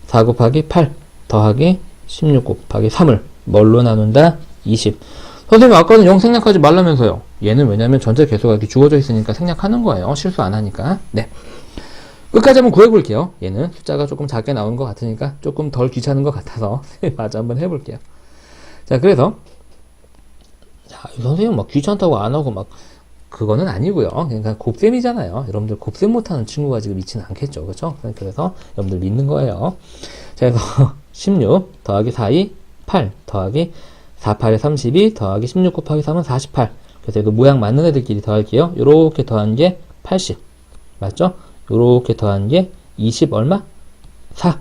4 곱하기 8 더하기 16 곱하기 3을 뭘로 나눈다? 20. 선생님 아까는 0 생략하지 말라면서요. 얘는 왜냐면 전체 개수가 이렇게 주어져 있으니까 생략하는 거예요. 실수 안 하니까. 네. 끝까지 한번 구해볼게요. 얘는 숫자가 조금 작게 나온 것 같으니까 조금 덜 귀찮은 것 같아서 마저 한번 해볼게요. 자, 그래서 자, 선생님 막 귀찮다고 안 하고 막 그거는 아니고요. 그러니까 곱셈이잖아요. 여러분들 곱셈 못하는 친구가 지금 있지는 않겠죠. 그렇죠? 그래서 여러분들 믿는 거예요. 자, 그래서 16 더하기 4이 8 더하기 4, 8에 32 더하기 16 곱하기 3은 48. 그래서 이거 모양 맞는 애들끼리 더할게요. 요렇게 더한 게 80. 맞죠? 요렇게 더한 게 20 얼마? 4.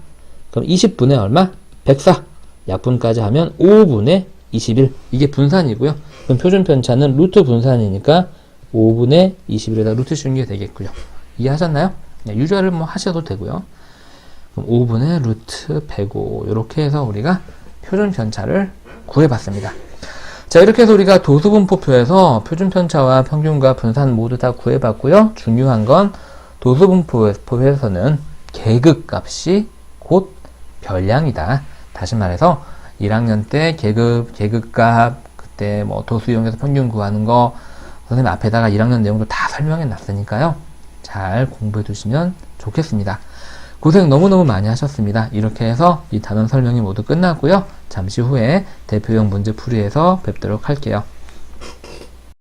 그럼 20분의 얼마? 104. 약분까지 하면 5분의 21. 이게 분산이고요. 그럼 표준 편차는 루트 분산이니까 5분의 21에다 루트 씌운 게 되겠고요. 이해하셨나요? 네, 유주화를 뭐 하셔도 되고요. 그럼 5분의 루트 105. 이렇게 해서 우리가 표준 편차를 구해봤습니다. 자, 이렇게 해서 우리가 도수분포표에서 표준 편차와 평균과 분산 모두 다 구해봤고요. 중요한 건 도수분포표에서는 계급값이 곧 별량이다. 다시 말해서 1학년 때 계급값 그때 뭐 도수 이용해서 평균 구하는 거 선생님 앞에다가 1학년 내용도 다 설명해 놨으니까요. 잘 공부해 두시면 좋겠습니다. 고생 너무너무 많이 하셨습니다. 이렇게 해서 이 단원 설명이 모두 끝났고요. 잠시 후에 대표형 문제 풀이에서 뵙도록 할게요.